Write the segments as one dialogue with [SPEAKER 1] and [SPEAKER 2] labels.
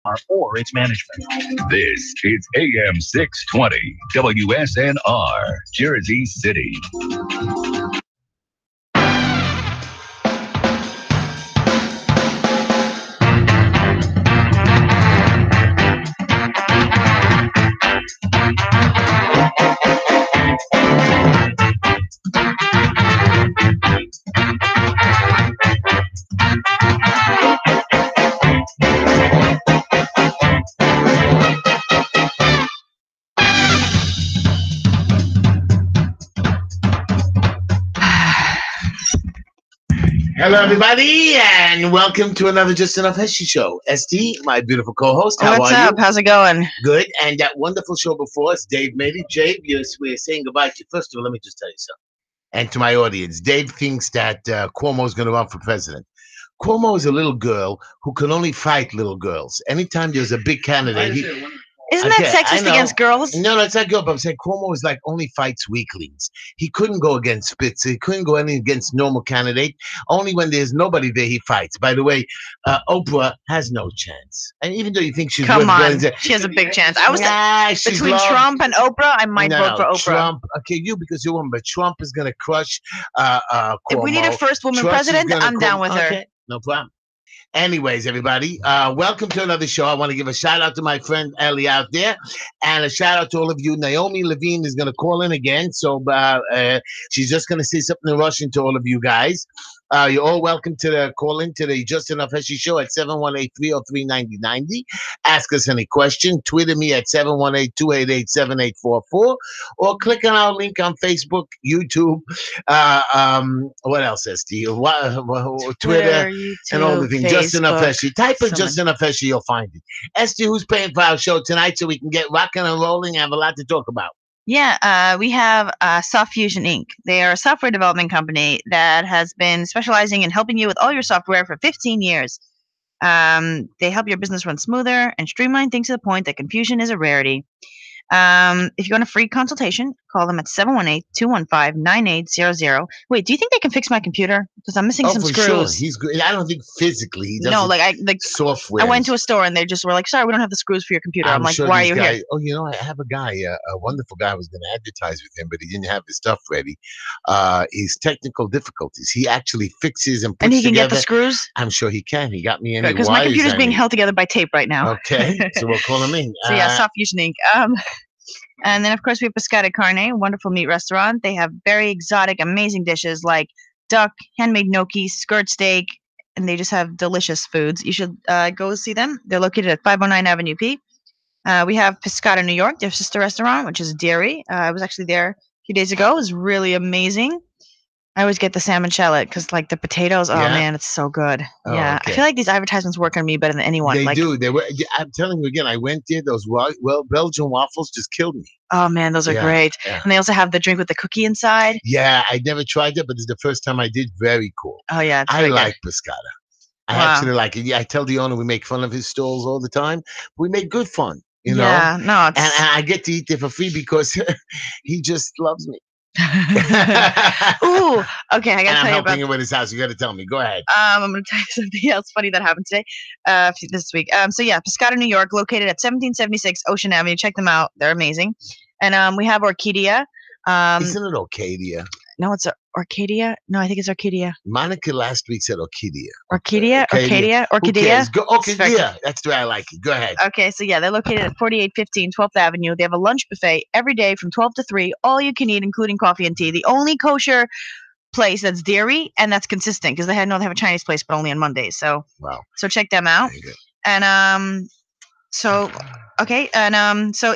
[SPEAKER 1] or its management.
[SPEAKER 2] This is AM 620 WSNR, Jersey City.
[SPEAKER 3] Hello, everybody, and welcome to another Just Enough Heshy show. ST, my beautiful co-host, how
[SPEAKER 4] What's
[SPEAKER 3] are
[SPEAKER 4] up?
[SPEAKER 3] you?
[SPEAKER 4] How's it going?
[SPEAKER 3] Good. And that wonderful show before us, Dave made it. Dave, we're saying goodbye to you. First of all, let me just tell you something. And to my audience, Dave thinks that Cuomo is going to run for president. Cuomo is a little girl who can only fight little girls. Anytime there's a big candidate,
[SPEAKER 4] Isn't that sexist against girls?
[SPEAKER 3] No, it's not good. But I'm saying Cuomo is like only fights weaklings. He couldn't go against Spitzer. He couldn't go against normal candidate. Only when there's nobody there, he fights. By the way, Oprah has no chance. And even though you think she's
[SPEAKER 4] Come on,
[SPEAKER 3] billions,
[SPEAKER 4] she has a big chance. I was
[SPEAKER 3] she's
[SPEAKER 4] between
[SPEAKER 3] loved.
[SPEAKER 4] Trump and Oprah. I might vote for Oprah.
[SPEAKER 3] Trump. Okay, you because you're a woman, but Trump is going to crush Cuomo.
[SPEAKER 4] If we need a first woman
[SPEAKER 3] Trump
[SPEAKER 4] president, I'm down with her.
[SPEAKER 3] Okay, no problem. Anyways, everybody, welcome to another show. I want to give a shout out to my friend Ellie out there, and a shout out to all of you. Naomi Levine is going to call in again, so she's just going to say something in Russian to all of you guys. You're all welcome to call in to the Just Enough Heshy show at 718-303-9090. Ask us any question. Twitter me at 718-288-7844, or click on our link on Facebook, YouTube. What else, ST? Twitter, YouTube, and all the things. Facebook, Just Enough Heshy. Type in Just Enough Heshy, you'll find it. ST, who's paying for our show tonight so we can get rocking and rolling and have a lot to talk about?
[SPEAKER 4] Yeah, we have Soft Fusion Inc. They are a software development company that has been specializing in helping you with all your software for 15 years. They help your business run smoother and streamline things to the point that confusion is a rarity. If you want a free consultation, call them at 718-215-9800. Wait, do you think they can fix my computer? Because I'm missing some screws.
[SPEAKER 3] Sure. He's good. I don't think physically he does.
[SPEAKER 4] No, like
[SPEAKER 3] software.
[SPEAKER 4] I went to a store and they just were like, "Sorry, we don't have the screws for your computer." I'm like,
[SPEAKER 3] sure
[SPEAKER 4] "Why are you here?"
[SPEAKER 3] Oh, I have a guy, a wonderful guy. I was going to advertise with him, but he didn't have his stuff ready. His technical difficulties. He actually fixes and puts
[SPEAKER 4] and he can
[SPEAKER 3] together.
[SPEAKER 4] Get the screws.
[SPEAKER 3] I'm sure he can. He got me in
[SPEAKER 4] because my computer's being held together by tape right now.
[SPEAKER 3] Okay, so we'll call him in.
[SPEAKER 4] So yeah, Soft Fusion Inc. And then, of course, we have Pescata Carne, a wonderful meat restaurant. They have very exotic, amazing dishes like duck, handmade gnocchi, skirt steak, and they just have delicious foods. You should go see them. They're located at 509 Avenue P. We have Pescata New York, their sister restaurant, which is dairy. I was actually there a few days ago. It was really amazing. I always get the salmon shallot because, like, the potatoes, man, it's so good.
[SPEAKER 3] Oh,
[SPEAKER 4] yeah,
[SPEAKER 3] okay.
[SPEAKER 4] I feel like these advertisements work on me better than anyone.
[SPEAKER 3] They do. They were. I'm telling you again. I went there. Those Belgian waffles just killed me.
[SPEAKER 4] Oh man, those are great. Yeah. And they also have the drink with the cookie inside.
[SPEAKER 3] Yeah, I never tried that, but it's the first time I did. Very cool.
[SPEAKER 4] Oh yeah,
[SPEAKER 3] I like Pescata. I
[SPEAKER 4] Wow.
[SPEAKER 3] actually like it. Yeah, I tell the owner we make fun of his stalls all the time. We make good fun. You know.
[SPEAKER 4] Yeah, no,
[SPEAKER 3] and I get to eat there for free because he just loves me.
[SPEAKER 4] Ooh, okay. I gotta tell you
[SPEAKER 3] about. I'm with his house. You gotta tell me. Go ahead.
[SPEAKER 4] I'm gonna tell you something else funny that happened today, this week. So yeah, Pescata New York, located at 1776 Ocean Avenue. Check them out; they're amazing. And we have Orchidia.
[SPEAKER 3] Isn't it Orchidia?
[SPEAKER 4] No, it's Orchidia. No, I think it's Orchidia.
[SPEAKER 3] Monica last week said Orchidia.
[SPEAKER 4] Orchidia. Orchidia.
[SPEAKER 3] Orchidia. That's the way I like it. Go ahead.
[SPEAKER 4] Okay, so yeah, they're located at 4815 12th Avenue. They have a lunch buffet every day from 12 to 3, all you can eat, including coffee and tea. The only kosher place that's dairy and that's consistent because they have a Chinese place, but only on Mondays. So
[SPEAKER 3] wow.
[SPEAKER 4] So check them out. And so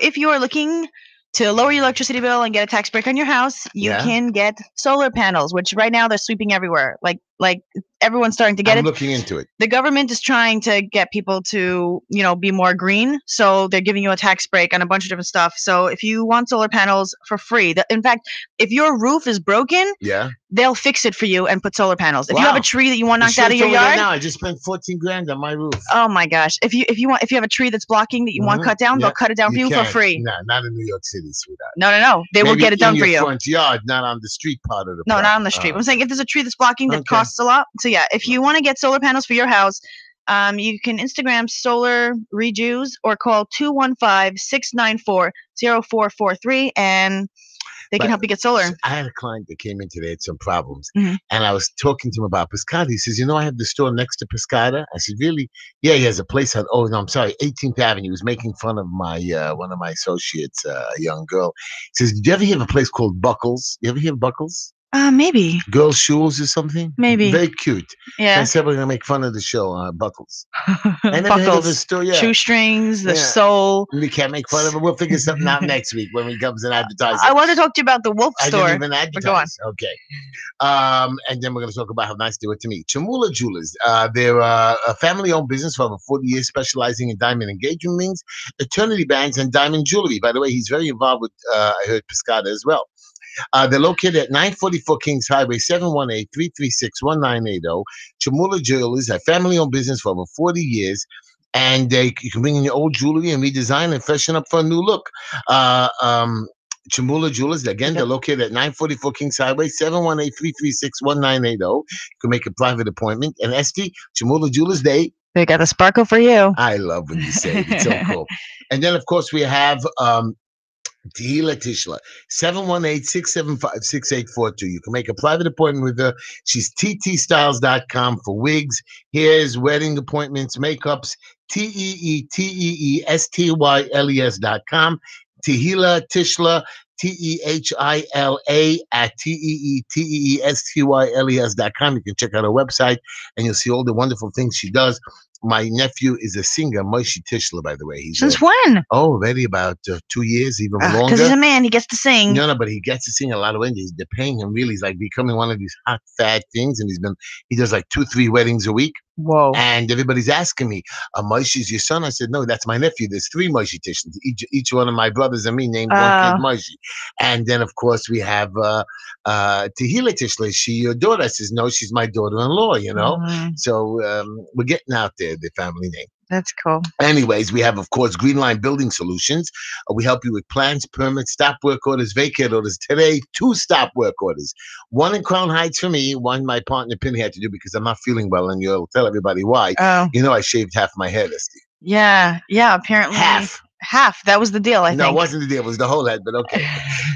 [SPEAKER 4] if you are looking to lower your electricity bill and get a tax break on your house, you can get solar panels, which right now they're sweeping everywhere. Like everyone's starting to get
[SPEAKER 3] I'm looking into it.
[SPEAKER 4] The government is trying to get people to, be more green. So they're giving you a tax break on a bunch of different stuff. So if you want solar panels for free, in fact, if your roof is broken, they'll fix it for you and put solar panels. If you have a tree that you want knocked out of your yard,
[SPEAKER 3] now I just spent $14,000 on my roof.
[SPEAKER 4] Oh my gosh! If you have a tree that's blocking that you want cut down, they'll cut it down for you for free.
[SPEAKER 3] No, not in New York City, sweetheart.
[SPEAKER 4] No. They will get it done for you.
[SPEAKER 3] In your front yard, not on the street part of the.
[SPEAKER 4] No, not on the street. I'm saying if there's a tree that's blocking that costs a lot. So yeah, if you want to get solar panels for your house, You can Instagram Solar Rejuice or call 215-694-0443 and they can
[SPEAKER 3] But-
[SPEAKER 4] help you get solar.
[SPEAKER 3] So I had a client that came in today, had some problems,
[SPEAKER 4] Mhm.
[SPEAKER 3] and I was talking to him about Pescata. He says, I have the store next to Pescata. I said, really? Yeah, he has a place on, oh, no, I'm sorry, 18th Avenue. He was making fun of my one of my associates, a young girl. He says, did you ever hear of a place called Buckles? You ever hear of Buckles?
[SPEAKER 4] Maybe.
[SPEAKER 3] Girls' shoes or something?
[SPEAKER 4] Maybe.
[SPEAKER 3] Very cute. So I
[SPEAKER 4] Yeah.
[SPEAKER 3] said, we're going to make fun of the show, Buckles. I never heard of
[SPEAKER 4] Buckles,
[SPEAKER 3] his store, yeah.
[SPEAKER 4] shoestrings, the
[SPEAKER 3] Yeah.
[SPEAKER 4] sole.
[SPEAKER 3] We can't make fun of it. We'll figure something out next week when we comes and advertise it.
[SPEAKER 4] I want to talk to you about the Wolf
[SPEAKER 3] I
[SPEAKER 4] store.
[SPEAKER 3] didn't even advertise.
[SPEAKER 4] Go on.
[SPEAKER 3] Okay. And then we're going to talk about how nice they were to me. Chamula Jewelers. They're a family-owned business for over 40 years, specializing in diamond engagement rings, eternity bands, and diamond jewelry. By the way, he's very involved with, I heard, Pescata as well. They're located at 944 Kings Highway, 718-336-1980. Chamula Jewelers, a family-owned business for over 40 years. And you can bring in your old jewelry and redesign and freshen up for a new look. Chamula Jewelers, again, they're located at 944 Kings Highway, 718-336-1980. You can make a private appointment. And Esty, Chamula Jewelers, they
[SPEAKER 4] got a sparkle for you.
[SPEAKER 3] I love when you say it. It's so cool. And then, of course, we have Tehila Tishla, 718-675-6842. You can make a private appointment with her. She's ttstyles.com for wigs, hairs, wedding appointments, makeups, TEETEESTYLES.com. Tehila Tishla, TEHILA at TEETEESTYLES.com. You can check out her website and you'll see all the wonderful things she does. My nephew is a singer, Moshe Tishler, by the way. He's
[SPEAKER 4] Since when?
[SPEAKER 3] Oh, already about 2 years, even longer.
[SPEAKER 4] Because he's a man, he gets to sing.
[SPEAKER 3] No, but he gets to sing a lot of weddings. They're paying him really. He's like becoming one of these hot, fat things. And he does like 2-3 weddings a week.
[SPEAKER 4] Whoa.
[SPEAKER 3] And everybody's asking me, Moshe's your son? I said, no, that's my nephew. There's 3 Moshe Tishlers. Each one of my brothers and me named one kid Moshe. And then, of course, we have Tehila Tishler. Is she your daughter? I says, no, she's my daughter-in-law, So we're getting out there, the family name.
[SPEAKER 4] That's cool.
[SPEAKER 3] Anyways, we have, of course, Green Line Building Solutions. We help you with plans, permits, stop work orders, vacate orders. Today, 2 stop work orders. 1 in Crown Heights for me, 1 my partner Penny had to do because I'm not feeling well, and you'll tell everybody why.
[SPEAKER 4] Oh.
[SPEAKER 3] I shaved half my head, Esty.
[SPEAKER 4] Yeah, apparently. Half. That was the deal, I think.
[SPEAKER 3] No, it wasn't the deal. It was the whole head, but okay.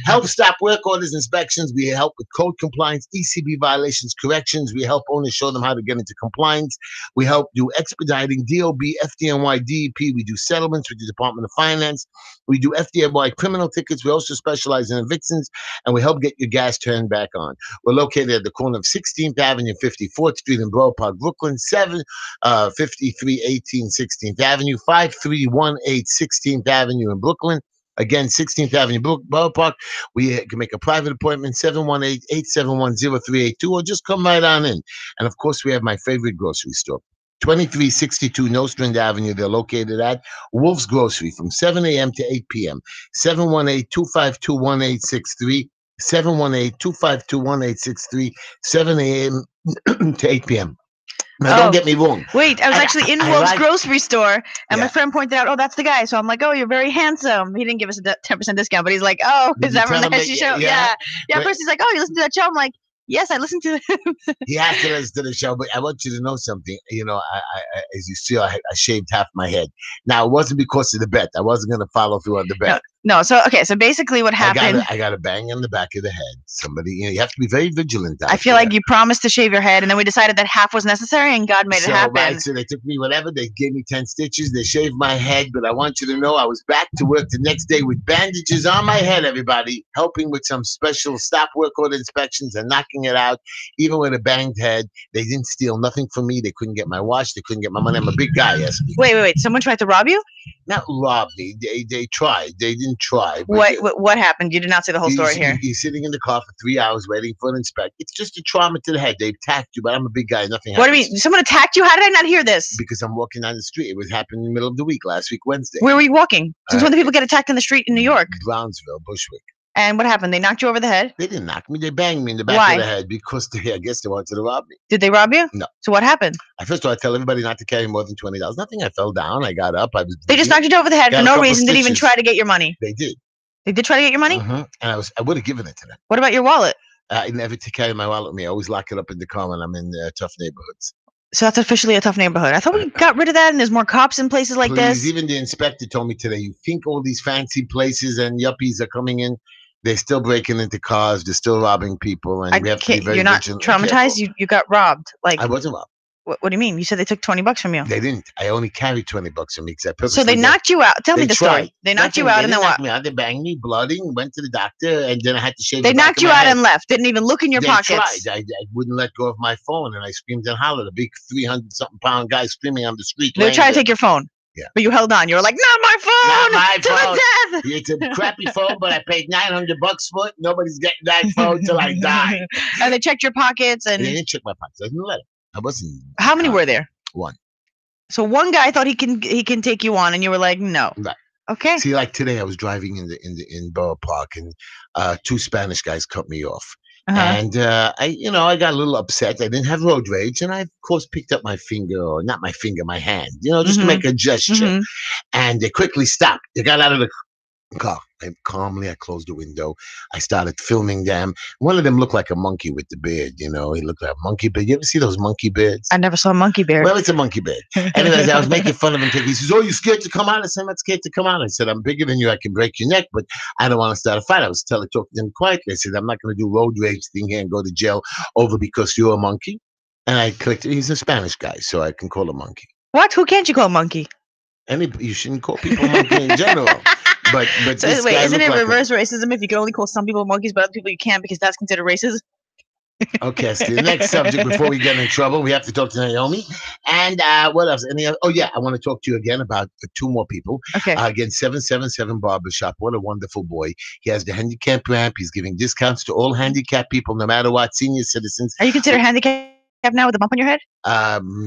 [SPEAKER 3] Help stop work orders, inspections. We help with code compliance, ECB violations, corrections. We help owners show them how to get into compliance. We help do expediting, DOB, FDNY, DEP. We do settlements with the Department of Finance. We do FDNY criminal tickets. We also specialize in evictions, and we help get your gas turned back on. We're located at the corner of 16th Avenue, 54th Street in Borough Park, Brooklyn, 5318 16th Avenue, 5318 16th Avenue in Brooklyn. Again, 16th Avenue, Borough Park. We can make a private appointment, 718-871-0382, or just come right on in. And, of course, we have my favorite grocery store, 2362 Nostrand Avenue. They're located at Wolf's Grocery from 7 a.m. to 8 p.m., 718-252-1863, 718-252-1863, 7 a.m. to 8 p.m. Now, don't get me wrong.
[SPEAKER 4] Wait, I was actually in Wolf's grocery store, and my friend pointed out, that's the guy. So I'm like, oh, you're very handsome. He didn't give us a 10% discount, but he's like, oh, is that from the Heshy show? Yeah. Of course, he's like, oh, you listen to that show? I'm like, yes, I listened to it.
[SPEAKER 3] He has to listen to the show, but I want you to know something. As you see, I shaved half my head. Now, it wasn't because of the bet. I wasn't going to follow through on the bet.
[SPEAKER 4] No. So basically what happened.
[SPEAKER 3] I got a bang on the back of the head. Somebody, you have to be very vigilant.
[SPEAKER 4] I feel like you promised to shave your head, and then we decided that half was necessary, and God made it happen.
[SPEAKER 3] Right, so they took me whatever. They gave me 10 stitches. They shaved my head, but I want you to know I was back to work the next day with bandages on my head, everybody, helping with some special stop work order inspections and knocking it out. Even with a banged head, they didn't steal nothing from me. They couldn't get my watch. They couldn't get my money. I'm a big guy, Esky.
[SPEAKER 4] Wait. Someone tried to rob you?
[SPEAKER 3] Not rob me. They tried. They didn't try.
[SPEAKER 4] What happened? You did not say the whole story here.
[SPEAKER 3] He's sitting in the car for 3 hours waiting for an inspection. It's just a trauma to the head. They attacked you, but I'm a big guy. Nothing happened.
[SPEAKER 4] What do you mean? Someone attacked you? How did I not hear this?
[SPEAKER 3] Because I'm walking down the street. It was happening in the middle of the week, last week, Wednesday.
[SPEAKER 4] Where were you walking? Since when do people get attacked in the street in New York?
[SPEAKER 3] Brownsville, Bushwick.
[SPEAKER 4] And what happened? They knocked you over the head?
[SPEAKER 3] They didn't knock me. They banged me in the back of the head because I guess they wanted to rob me.
[SPEAKER 4] Did they rob you?
[SPEAKER 3] No.
[SPEAKER 4] So what happened?
[SPEAKER 3] First of all, I tell everybody not to carry more than $20. Nothing. I fell down. I got up.
[SPEAKER 4] They just knocked you over the head for no reason. Didn't even try to get your money.
[SPEAKER 3] They did.
[SPEAKER 4] They did try to get your money?
[SPEAKER 3] And I would have given it to them.
[SPEAKER 4] What about your wallet?
[SPEAKER 3] I never carry my wallet with me. I always lock it up in the car when I'm in tough neighborhoods.
[SPEAKER 4] So that's officially a tough neighborhood. I thought we got rid of that, and there's more cops in places like
[SPEAKER 3] Please,
[SPEAKER 4] this.
[SPEAKER 3] even the inspector told me today, you think all these fancy places and yuppies are coming in, they're still breaking into cars, they're still robbing people, and we have to be very
[SPEAKER 4] You're not
[SPEAKER 3] vigilant and
[SPEAKER 4] traumatized.
[SPEAKER 3] careful.
[SPEAKER 4] You got robbed. Like
[SPEAKER 3] I wasn't robbed.
[SPEAKER 4] what do you mean? You said they took $20 from you.
[SPEAKER 3] They didn't. I only carried $20 from me because I purposely.
[SPEAKER 4] So they knocked you out. Tell me the story.
[SPEAKER 3] tried.
[SPEAKER 4] They knocked you
[SPEAKER 3] Nothing.
[SPEAKER 4] out
[SPEAKER 3] They
[SPEAKER 4] and then
[SPEAKER 3] didn't
[SPEAKER 4] what?
[SPEAKER 3] knock me out. They banged me, bloody, went to the doctor, and then I had to shave.
[SPEAKER 4] They
[SPEAKER 3] the back
[SPEAKER 4] knocked
[SPEAKER 3] of
[SPEAKER 4] you
[SPEAKER 3] my
[SPEAKER 4] out
[SPEAKER 3] head.
[SPEAKER 4] and left. Didn't even look in your
[SPEAKER 3] They
[SPEAKER 4] pockets.
[SPEAKER 3] tried. I wouldn't let go of my phone, and I screamed and hollered. A big 300-something pound guy screaming on the street.
[SPEAKER 4] They were trying to take your phone.
[SPEAKER 3] Yeah.
[SPEAKER 4] But you held on. You were like, not my phone.
[SPEAKER 3] Not my
[SPEAKER 4] to
[SPEAKER 3] phone.
[SPEAKER 4] the death.
[SPEAKER 3] It's a crappy phone, but I paid $900 for it. Nobody's getting that phone till I die.
[SPEAKER 4] And they checked your pockets and
[SPEAKER 3] they didn't check my pockets. I didn't let them. I wasn't.
[SPEAKER 4] How many were there?
[SPEAKER 3] One.
[SPEAKER 4] So one guy thought he can take you on, and you were like, no.
[SPEAKER 3] Right.
[SPEAKER 4] Okay.
[SPEAKER 3] See, like today, I was driving in Borough Park, and two Spanish guys cut me off. And I got a little upset. I didn't have road rage, and I of course picked up my finger, or not my finger, my hand, just to make a gesture. And they quickly stopped. They got out of the car. I closed the window. I started filming them. One of them looked like a monkey with the beard. He looked like a monkey beard. You ever see those monkey beards?
[SPEAKER 4] I never saw a monkey beard.
[SPEAKER 3] Well, it's a monkey beard. Anyways, I was making fun of him. He says, "Oh, you scared to come out?" I said, "I'm not scared to come out." I said, "I'm bigger than you. I can break your neck, but I don't want to start a fight." I was talking to them quietly. I said, "I'm not going to do road rage thing here and go to jail over because you're a monkey." And I clicked. He's a Spanish guy, so I can call him monkey.
[SPEAKER 4] What? Who can't you call monkey?
[SPEAKER 3] You shouldn't call people monkey in general. But
[SPEAKER 4] so
[SPEAKER 3] this
[SPEAKER 4] wait,
[SPEAKER 3] guy
[SPEAKER 4] isn't it
[SPEAKER 3] like
[SPEAKER 4] reverse racism if you can only call some people monkeys, but other people you can't because that's considered racist?
[SPEAKER 3] Okay, so the next subject before we get in trouble, we have to talk to Naomi. And what else? Oh yeah, I want to talk to you again about two more people.
[SPEAKER 4] Okay.
[SPEAKER 3] Again, 777 Barbershop. What a wonderful boy. He has the handicap ramp. He's giving discounts to all handicapped people, no matter what, senior citizens.
[SPEAKER 4] Are you considered handicapped now with a bump on your head?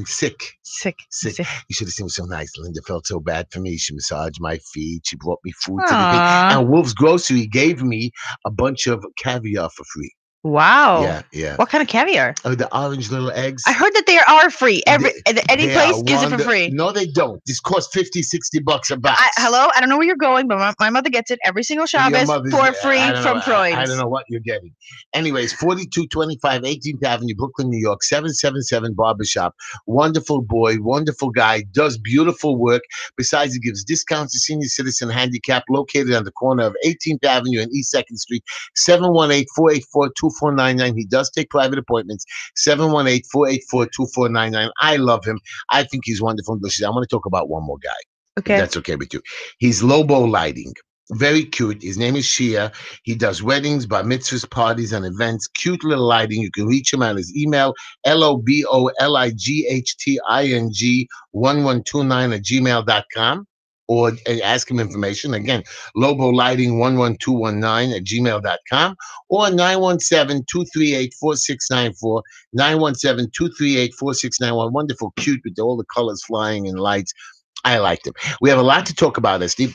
[SPEAKER 3] Sick.
[SPEAKER 4] Sick.
[SPEAKER 3] You should have seen it was so nice. Linda felt so bad for me. She massaged my feet. She brought me food to the thing. And Wolf's Grocery gave me a bunch of caviar for free.
[SPEAKER 4] Wow.
[SPEAKER 3] Yeah.
[SPEAKER 4] What kind of caviar?
[SPEAKER 3] Oh, the orange little eggs.
[SPEAKER 4] I heard that they are free. Any place gives it for free.
[SPEAKER 3] No, they don't. This costs $50-$60 a box.
[SPEAKER 4] Hello? I don't know where you're going, but my mother gets it every single Shabbos for free from Freud's.
[SPEAKER 3] I don't know what you're getting. Anyways, 4225 18th Avenue, Brooklyn, New York, 777 Barbershop. Wonderful boy, wonderful guy, does beautiful work. Besides, he gives discounts to senior citizen handicap, located on the corner of 18th Avenue and East 2nd Street, 718-484-2499. He does take private appointments. 718-484-2499. I love him. I think he's wonderful. I want to talk about one more guy.
[SPEAKER 4] Okay.
[SPEAKER 3] If that's okay with you. He's Lobo Lighting. Very cute. His name is Shia. He does weddings, bar mitzvahs, parties, and events. Cute little lighting. You can reach him at his email, lobolightting1129@gmail.com. Or ask him information. Again, Lobo Lighting 11219@gmail.com or 917-238-4694, 917-238-4691. Wonderful, cute with all the colors flying and lights. I liked him. We have a lot to talk about, Steve.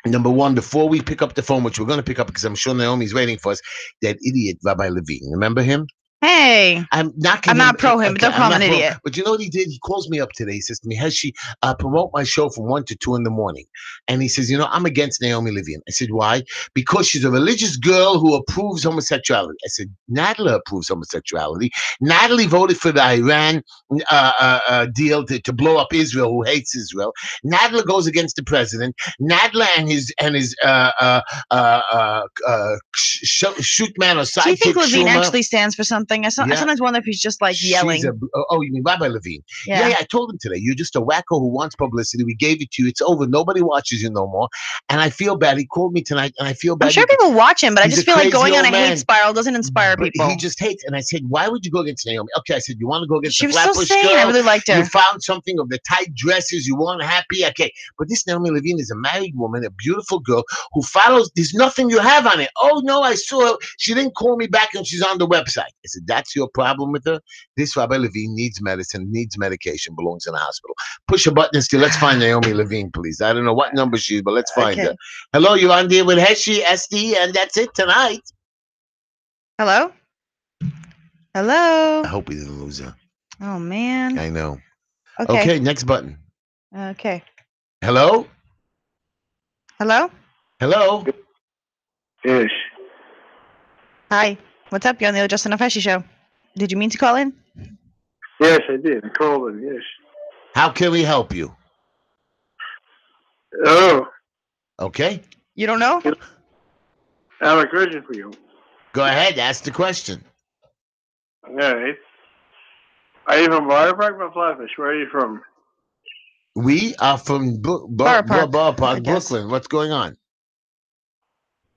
[SPEAKER 3] Number one, before we pick up the phone, which we're going to pick up because I'm sure Naomi's waiting for us, that idiot Rabbi Levine. Remember him?
[SPEAKER 4] Hey,
[SPEAKER 3] I'm not
[SPEAKER 4] pro him, but don't call him an idiot.
[SPEAKER 3] But you know what he did? He calls me up today. He says to me, Heshy, promote my show from 1 to 2 in the morning. And he says, I'm against Naomi Levine. I said, why? Because she's a religious girl who approves homosexuality. I said, Natalie approves homosexuality. Natalie voted for the Iran deal to blow up Israel, who hates Israel. Natalie goes against the president. Natalie and his shoot man or sidekick.
[SPEAKER 4] Do you think Levine
[SPEAKER 3] Schumer,
[SPEAKER 4] actually stands for something? I sometimes wonder if he's just like yelling.
[SPEAKER 3] You mean Rabbi Levine?
[SPEAKER 4] Yeah.
[SPEAKER 3] I told him today, you're just a wacko who wants publicity. We gave it to you. It's over. Nobody watches you no more. And I feel bad. He called me tonight, and I feel bad.
[SPEAKER 4] I'm sure people watch him, but I just feel like going on a
[SPEAKER 3] man.
[SPEAKER 4] hate spiral doesn't inspire people.
[SPEAKER 3] He just hates. And I said, why would you go against Naomi? Okay, I said, you want to go against
[SPEAKER 4] she
[SPEAKER 3] the
[SPEAKER 4] was so
[SPEAKER 3] Flatbush
[SPEAKER 4] sane.
[SPEAKER 3] girl?
[SPEAKER 4] I really liked her.
[SPEAKER 3] You found something of the tight dresses. You weren't happy. Okay, but this Naomi Levine is a married woman, a beautiful girl who follows. There's nothing you have on it. Oh no, I saw her. She didn't call me back, and she's on the website. I said, that's your problem with her. This Rabbi Levine needs medicine, needs medication, belongs in a hospital. Push a button and still. Let's find Naomi Levine, please. I don't know what number she is, but let's find her. Hello, you're on there with Heshy, SD, and that's it tonight.
[SPEAKER 4] Hello? Hello?
[SPEAKER 3] I hope we didn't lose her.
[SPEAKER 4] Oh, man.
[SPEAKER 3] I know.
[SPEAKER 4] Okay.
[SPEAKER 3] Okay, next button.
[SPEAKER 4] Okay.
[SPEAKER 3] Hello?
[SPEAKER 4] Hello?
[SPEAKER 3] Hello?
[SPEAKER 1] Yes.
[SPEAKER 4] Hi. What's up? You're on the Justin Heshy show. Did you mean to call in?
[SPEAKER 1] Yes, I did. I called him. Yes.
[SPEAKER 3] How can we help you?
[SPEAKER 1] Oh,
[SPEAKER 3] Okay,
[SPEAKER 4] You don't know?
[SPEAKER 1] I have a question for you.
[SPEAKER 3] go ahead. Ask the question.
[SPEAKER 1] All right. Are you from Water Park or Flatbush? Where are you from?
[SPEAKER 3] We are from
[SPEAKER 4] Borough Park, I guess.
[SPEAKER 3] Brooklyn. What's going on?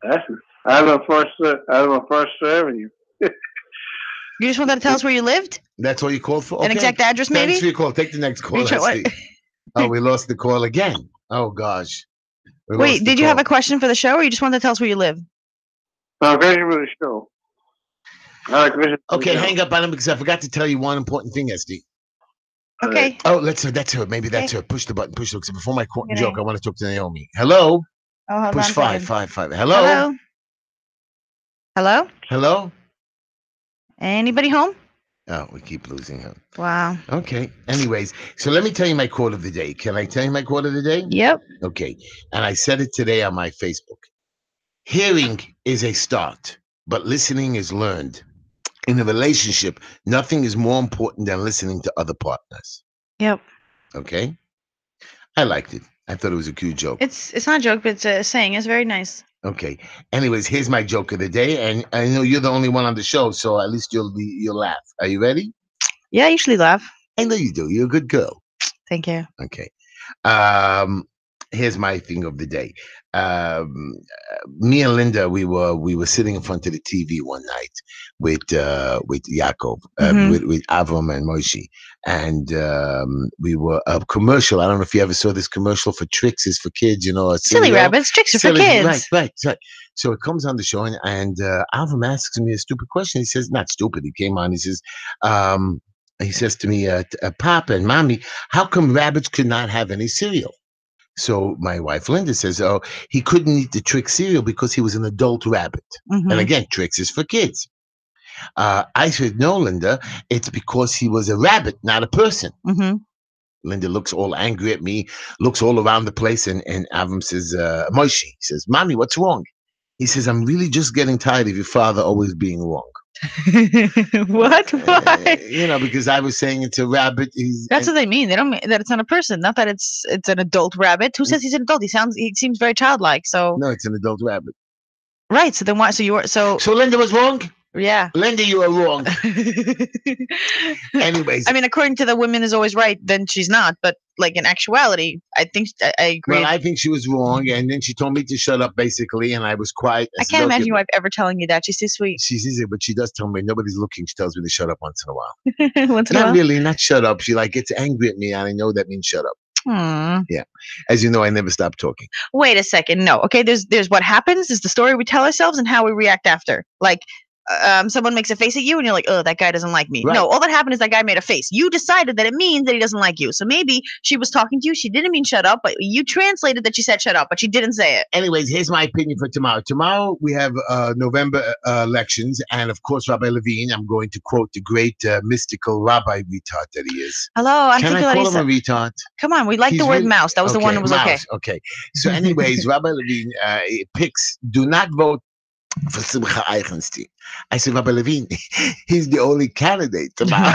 [SPEAKER 1] That's I live on First. I live on First Avenue.
[SPEAKER 4] You just wanted to tell us where you lived?
[SPEAKER 3] That's all you called for? Okay.
[SPEAKER 4] An exact address,
[SPEAKER 3] Thanks
[SPEAKER 4] maybe?
[SPEAKER 3] for your call. Take the next call.
[SPEAKER 4] You try-
[SPEAKER 3] Let's see. Oh, we lost the call again. Oh, gosh. We lost
[SPEAKER 4] Wait,
[SPEAKER 3] the
[SPEAKER 4] did you have
[SPEAKER 3] call.
[SPEAKER 4] a question for the show, or you just wanted to tell us where you live?
[SPEAKER 1] Question for the show. I have a question for the
[SPEAKER 3] Okay,
[SPEAKER 1] show.
[SPEAKER 3] hang up on him because I forgot to tell you one important thing, SD.
[SPEAKER 4] Okay.
[SPEAKER 3] Oh, that's her. Maybe that's
[SPEAKER 4] Okay.
[SPEAKER 3] her. Push the button. Push the button. Before my
[SPEAKER 4] Okay.
[SPEAKER 3] joke, I want to talk to Naomi. Hello?
[SPEAKER 4] Oh, hold
[SPEAKER 3] Push
[SPEAKER 4] on a
[SPEAKER 3] five,
[SPEAKER 4] second.
[SPEAKER 3] five, five. Hello?
[SPEAKER 4] Hello? Hello?
[SPEAKER 3] Hello?
[SPEAKER 4] Anybody home?
[SPEAKER 3] Oh, we keep losing him.
[SPEAKER 4] Wow.
[SPEAKER 3] Okay. Anyways, so let me tell you my quote of the day. Can I tell you my quote of the day?
[SPEAKER 4] Yep.
[SPEAKER 3] Okay. And I said it today on my Facebook. Hearing is a start, but listening is learned. In a relationship, nothing is more important than listening to other partners.
[SPEAKER 4] Yep.
[SPEAKER 3] Okay? I liked it. I thought it was a cute joke.
[SPEAKER 4] It's not a joke, but it's a saying. It's very nice.
[SPEAKER 3] Okay. Anyways, here's my joke of the day, and I know you're the only one on the show, so at least you'll laugh. Are you ready?
[SPEAKER 4] Yeah, I usually laugh.
[SPEAKER 3] I know you do. You're a good girl.
[SPEAKER 4] Thank you.
[SPEAKER 3] Okay. Here's my thing of the day. Me and Linda, we were sitting in front of the TV one night with Yaakov,
[SPEAKER 4] Mhm.
[SPEAKER 3] with Avram and Moshe, and we were a commercial. I don't know if you ever saw this commercial for Tricks is for kids. You know, a
[SPEAKER 4] Silly
[SPEAKER 3] cereal.
[SPEAKER 4] rabbits, tricks are for
[SPEAKER 3] Silly-
[SPEAKER 4] kids.
[SPEAKER 3] Right. So it comes on the show, and Avram asks me a stupid question. He says, not stupid. He came on. He says to me, Papa and Mommy, how come rabbits could not have any cereal? So my wife Linda says, oh, he couldn't eat the Trix cereal because he was an adult rabbit. And
[SPEAKER 4] Mhm.
[SPEAKER 3] again, Trix is for kids. I said, no, Linda, it's because he was a rabbit, not a person.
[SPEAKER 4] Mhm.
[SPEAKER 3] Linda looks all angry at me, looks all around the place, and Avram says, Moshe, he says, Mommy, what's wrong? He says, I'm really just getting tired of your father always being wrong.
[SPEAKER 4] What? Why?
[SPEAKER 3] You know, because I was saying it's a rabbit.
[SPEAKER 4] That's what they mean. They don't mean that it's not a person. Not that it's an adult rabbit. Who says he's an adult? He seems very childlike. So
[SPEAKER 3] No, it's an adult rabbit.
[SPEAKER 4] right. So then why? So you were so
[SPEAKER 3] So Linda was wrong?
[SPEAKER 4] yeah.
[SPEAKER 3] Linda, you are wrong. Anyways.
[SPEAKER 4] I mean, according to the women is always right, then she's not. But like in actuality, I think I agree.
[SPEAKER 3] Well, I think she was wrong, and then she told me to shut up, basically, and I was quiet.
[SPEAKER 4] I
[SPEAKER 3] said,
[SPEAKER 4] can't
[SPEAKER 3] "Okay,
[SPEAKER 4] imagine your
[SPEAKER 3] but-"
[SPEAKER 4] wife ever telling you that. She's too sweet.
[SPEAKER 3] She's easy, but she does tell me nobody's looking. She tells me to shut up once in a while.
[SPEAKER 4] Once in a
[SPEAKER 3] Not
[SPEAKER 4] while.
[SPEAKER 3] really, not shut up. She like gets angry at me, and I know that means shut up.
[SPEAKER 4] Hmm.
[SPEAKER 3] Yeah, as you know, I never stop talking.
[SPEAKER 4] Wait a second. No. Okay. There's what happens. Is the story we tell ourselves and how we react after. Like, someone makes a face at you and you're like, oh, that guy doesn't like me.
[SPEAKER 3] Right.
[SPEAKER 4] No, all that happened is that guy made a face. You decided that it means that he doesn't like you. So maybe she was talking to you. She didn't mean shut up, but you translated that she said shut up, but she didn't say it.
[SPEAKER 3] Anyways, here's my opinion for tomorrow. Tomorrow we have November elections, and of course, Rabbi Levine. I'm going to quote the great mystical rabbi retard that he is.
[SPEAKER 4] Hello, I'm
[SPEAKER 3] Can I call him a retard?
[SPEAKER 4] Come on, we like
[SPEAKER 3] He's
[SPEAKER 4] the word
[SPEAKER 3] really-
[SPEAKER 4] mouse. That was the one that was okay.
[SPEAKER 3] mouse, okay. So, anyways, Rabbi Levine picks do not vote for Simcha Eichenstein. I said, Rabbi Levine, he's the only candidate tomorrow.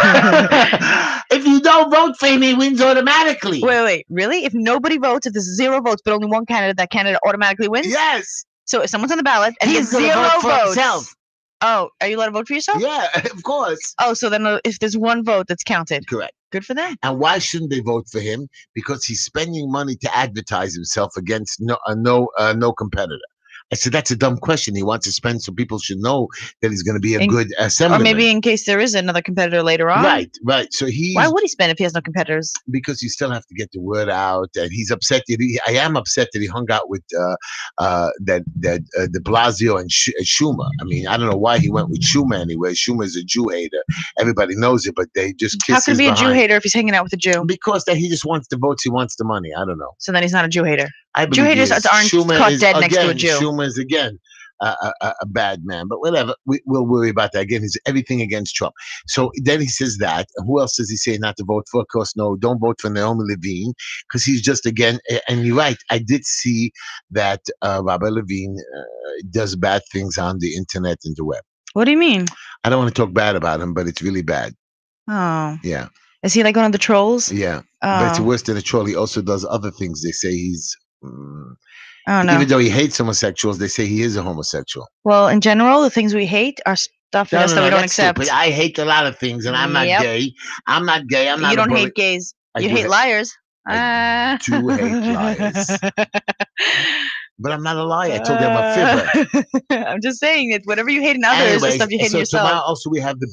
[SPEAKER 3] If you don't vote for him, he wins automatically.
[SPEAKER 4] Wait, really? If nobody votes, if there's 0 votes, but only one candidate, that candidate automatically wins?
[SPEAKER 3] Yes.
[SPEAKER 4] So if someone's on the ballot and he
[SPEAKER 3] He's
[SPEAKER 4] gets
[SPEAKER 3] gonna
[SPEAKER 4] 0
[SPEAKER 3] vote for
[SPEAKER 4] votes.
[SPEAKER 3] himself.
[SPEAKER 4] Oh, are you allowed to vote for yourself?
[SPEAKER 3] Yeah, of course.
[SPEAKER 4] Oh, so then if there's 1 vote, that's counted.
[SPEAKER 3] Correct.
[SPEAKER 4] Good for them.
[SPEAKER 3] And why shouldn't they vote for him? Because he's spending money to advertise himself against no competitor. I said, that's a dumb question. He wants to spend so people should know that he's going to be a good
[SPEAKER 4] Or
[SPEAKER 3] assemblyman.
[SPEAKER 4] maybe in case there is another competitor later on.
[SPEAKER 3] Right. So
[SPEAKER 4] Why would he spend if he has no competitors?
[SPEAKER 3] because you still have to get the word out, and he's upset. I am upset that he hung out with De Blasio and Schumer. I mean, I don't know why he went with Schumer anyway. Schumer is a Jew hater. Everybody knows it, but they just kiss
[SPEAKER 4] How could
[SPEAKER 3] his
[SPEAKER 4] he be a Jew
[SPEAKER 3] behind.
[SPEAKER 4] hater if he's hanging out with a Jew?
[SPEAKER 3] Because he just wants the votes. He wants the money. I don't know.
[SPEAKER 4] So then he's not a Jew hater.
[SPEAKER 3] I
[SPEAKER 4] Jew
[SPEAKER 3] believe he
[SPEAKER 4] haters
[SPEAKER 3] is.
[SPEAKER 4] aren't
[SPEAKER 3] Schumer
[SPEAKER 4] caught
[SPEAKER 3] is,
[SPEAKER 4] dead next to a
[SPEAKER 3] again,
[SPEAKER 4] Jew.
[SPEAKER 3] Schumer is again a bad man, but whatever. We'll worry about that. Again, he's everything against Trump. So then he says that. Who else does he say not to vote for? Of course, no, don't vote for Naomi Levine because he's just again. And you're right. I did see that Rabbi Levine does bad things on the internet and the web.
[SPEAKER 4] What do you mean?
[SPEAKER 3] I don't want to talk bad about him, but it's really bad.
[SPEAKER 4] Oh.
[SPEAKER 3] Yeah.
[SPEAKER 4] Is he like one of the trolls?
[SPEAKER 3] Yeah. But it's
[SPEAKER 4] Oh.
[SPEAKER 3] worse than a troll. He also does other things. They say he's,
[SPEAKER 4] Oh no.
[SPEAKER 3] even though he hates homosexuals, they say he is a homosexual.
[SPEAKER 4] Well, in general, the things we hate are stuff in
[SPEAKER 3] No,
[SPEAKER 4] us
[SPEAKER 3] no,
[SPEAKER 4] that
[SPEAKER 3] no,
[SPEAKER 4] we don't
[SPEAKER 3] that's
[SPEAKER 4] accept.
[SPEAKER 3] stupid. I hate a lot of things, and I'm not
[SPEAKER 4] Yep.
[SPEAKER 3] gay. I'm not gay. I'm not
[SPEAKER 4] You
[SPEAKER 3] a
[SPEAKER 4] don't
[SPEAKER 3] bully.
[SPEAKER 4] hate gays.
[SPEAKER 3] I
[SPEAKER 4] You
[SPEAKER 3] do
[SPEAKER 4] hate
[SPEAKER 3] hate-
[SPEAKER 4] liars.
[SPEAKER 3] I do hate liars. But I'm not a liar. I told you I'm a fibber.
[SPEAKER 4] I'm just saying that whatever you hate in others is
[SPEAKER 3] Anyways,
[SPEAKER 4] stuff you hate in
[SPEAKER 3] so
[SPEAKER 4] yourself.
[SPEAKER 3] tomorrow also we have the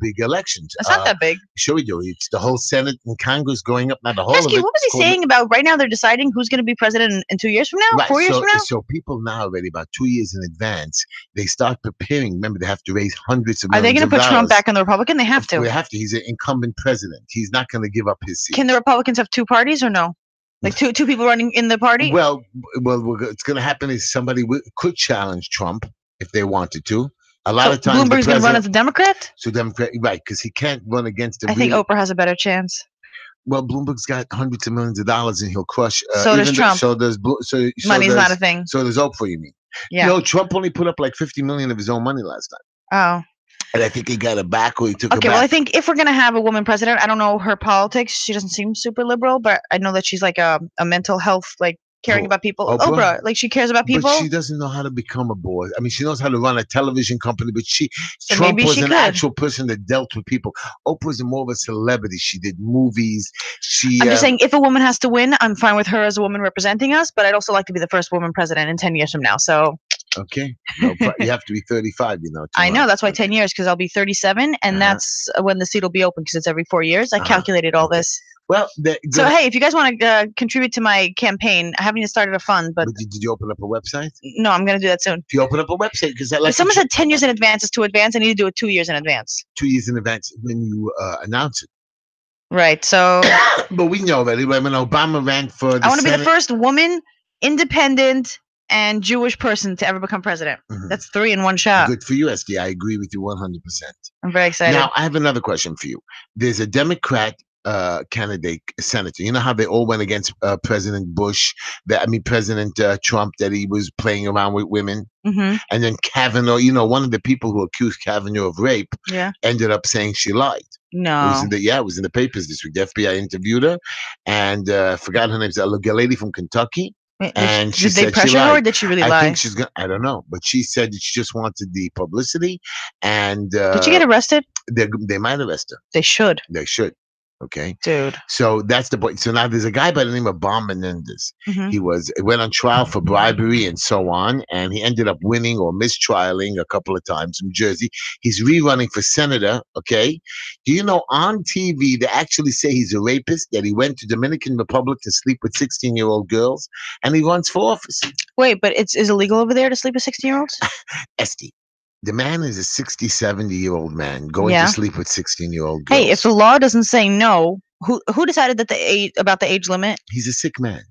[SPEAKER 3] big elections.
[SPEAKER 4] It's not that big.
[SPEAKER 3] Sure we do. It's the whole Senate and Congress going up. Not the whole
[SPEAKER 4] Hesky,
[SPEAKER 3] of it.
[SPEAKER 4] what was he saying about right now they're deciding who's going to be president in 2 years from now?
[SPEAKER 3] Right,
[SPEAKER 4] 4 years from now?
[SPEAKER 3] So people now already about 2 years in advance, they start preparing. Remember, they have to raise hundreds of
[SPEAKER 4] Are they
[SPEAKER 3] millions
[SPEAKER 4] going to
[SPEAKER 3] of
[SPEAKER 4] put Trump
[SPEAKER 3] dollars.
[SPEAKER 4] back on the Republican? They have to.
[SPEAKER 3] They have to. He's an incumbent president. He's not going to give up his seat.
[SPEAKER 4] Can the Republicans have two parties or no? Like two people running in the party?
[SPEAKER 3] Well, it's going to happen is somebody could challenge Trump if they wanted to. A lot of times,
[SPEAKER 4] Bloomberg's going to run as a Democrat?
[SPEAKER 3] So Democrat, right? Because he can't run against the.
[SPEAKER 4] I think Oprah has a better chance.
[SPEAKER 3] Well, Bloomberg's got hundreds of millions of dollars, and he'll crush.
[SPEAKER 4] So does Trump.
[SPEAKER 3] So does
[SPEAKER 4] money's not a thing.
[SPEAKER 3] So does Oprah. You mean?
[SPEAKER 4] Yeah.
[SPEAKER 3] No, Trump only put up like 50 million of his own money last time.
[SPEAKER 4] Oh.
[SPEAKER 3] And I think he got it back, or he took it back.
[SPEAKER 4] Okay, well, I think if we're gonna have a woman president, I don't know her politics. She doesn't seem super liberal, but I know that she's like a mental health, like caring about people. Oprah, like she cares about people.
[SPEAKER 3] But she doesn't know how to become a boss. I mean, she knows how to run a television company, but
[SPEAKER 4] So
[SPEAKER 3] Trump
[SPEAKER 4] maybe
[SPEAKER 3] was
[SPEAKER 4] she
[SPEAKER 3] an
[SPEAKER 4] could.
[SPEAKER 3] actual person that dealt with people. Oprah's more of a celebrity. She did movies.
[SPEAKER 4] I'm just saying, if a woman has to win, I'm fine with her as a woman representing us, but I'd also like to be the first woman president in 10 years from now. So.
[SPEAKER 3] Okay. No, you have to be 35, you know.
[SPEAKER 4] I know, that's why 10 years, because I'll be 37, and that's when the seat will be open, because it's every 4 years. I calculated all this.
[SPEAKER 3] Well,
[SPEAKER 4] so hey, if you guys want to contribute to my campaign, I haven't even started a fund, but
[SPEAKER 3] did you open up a website?
[SPEAKER 4] No, I'm going to do that soon.
[SPEAKER 3] If you open up a website, because
[SPEAKER 4] if someone said 10 years in advance is too advanced, I need to do it 2 years in advance.
[SPEAKER 3] 2 years in advance when you announce it.
[SPEAKER 4] Right. So.
[SPEAKER 3] But we know already when Obama ran for.
[SPEAKER 4] I want to be the first woman, independent, and Jewish person to ever become president.
[SPEAKER 3] Mm-hmm.
[SPEAKER 4] That's 3 in one shot.
[SPEAKER 3] Good for you, SD. I agree with you 100%.
[SPEAKER 4] I'm very excited.
[SPEAKER 3] Now, I have another question for you. There's a Democrat candidate, senator. You know how they all went against President Bush, President Trump, that he was playing around with women?
[SPEAKER 4] Mm-hmm.
[SPEAKER 3] And then Kavanaugh, one of the people who accused Kavanaugh of rape ended up saying she lied.
[SPEAKER 4] No.
[SPEAKER 3] It was in the papers this week. The FBI interviewed her, and forgot her name. A lady from Kentucky. And
[SPEAKER 4] did they pressure her, or did she really lie?
[SPEAKER 3] I think she's gonna. I don't know, but she said that she just wanted the publicity. And
[SPEAKER 4] did she get arrested?
[SPEAKER 3] They might arrest her.
[SPEAKER 4] They should.
[SPEAKER 3] They should. Okay,
[SPEAKER 4] dude.
[SPEAKER 3] So that's the point. So now there's a guy by the name of Bob Menendez.
[SPEAKER 4] Mm-hmm.
[SPEAKER 3] He went on trial for bribery and so on, and he ended up winning or mistrialing a couple of times from Jersey. He's rerunning for senator. Okay, do you know on TV they actually say he's a rapist, that he went to Dominican Republic to sleep with 16-year-old girls, and he runs for office.
[SPEAKER 4] Wait, but is illegal over there to sleep with 16-year-olds?
[SPEAKER 3] Esty. The man is a 60, 70-year-old man going to sleep with 16-year-old girls.
[SPEAKER 4] Hey, if the law doesn't say no, who decided that about the age limit?
[SPEAKER 3] He's a sick man.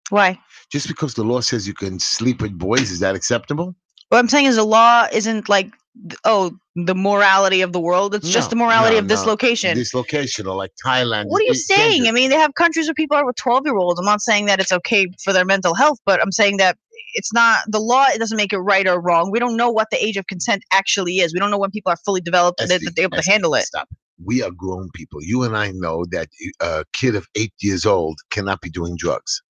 [SPEAKER 4] Why?
[SPEAKER 3] Just because the law says you can sleep with boys, is that acceptable?
[SPEAKER 4] What I'm saying is the law isn't like, the morality of the world. It's just the morality of this location.
[SPEAKER 3] This location, or like Thailand.
[SPEAKER 4] What are you saying? I mean, they have countries where people are with 12-year-olds. I'm not saying that it's okay for their mental health, but I'm saying that it's not the law. It doesn't make it right or wrong. We don't know what the age of consent actually is. We don't know when people are fully developed and that they're able to handle it.
[SPEAKER 3] Stop. We are grown people. You and I know that a kid of 8 years old cannot be doing drugs.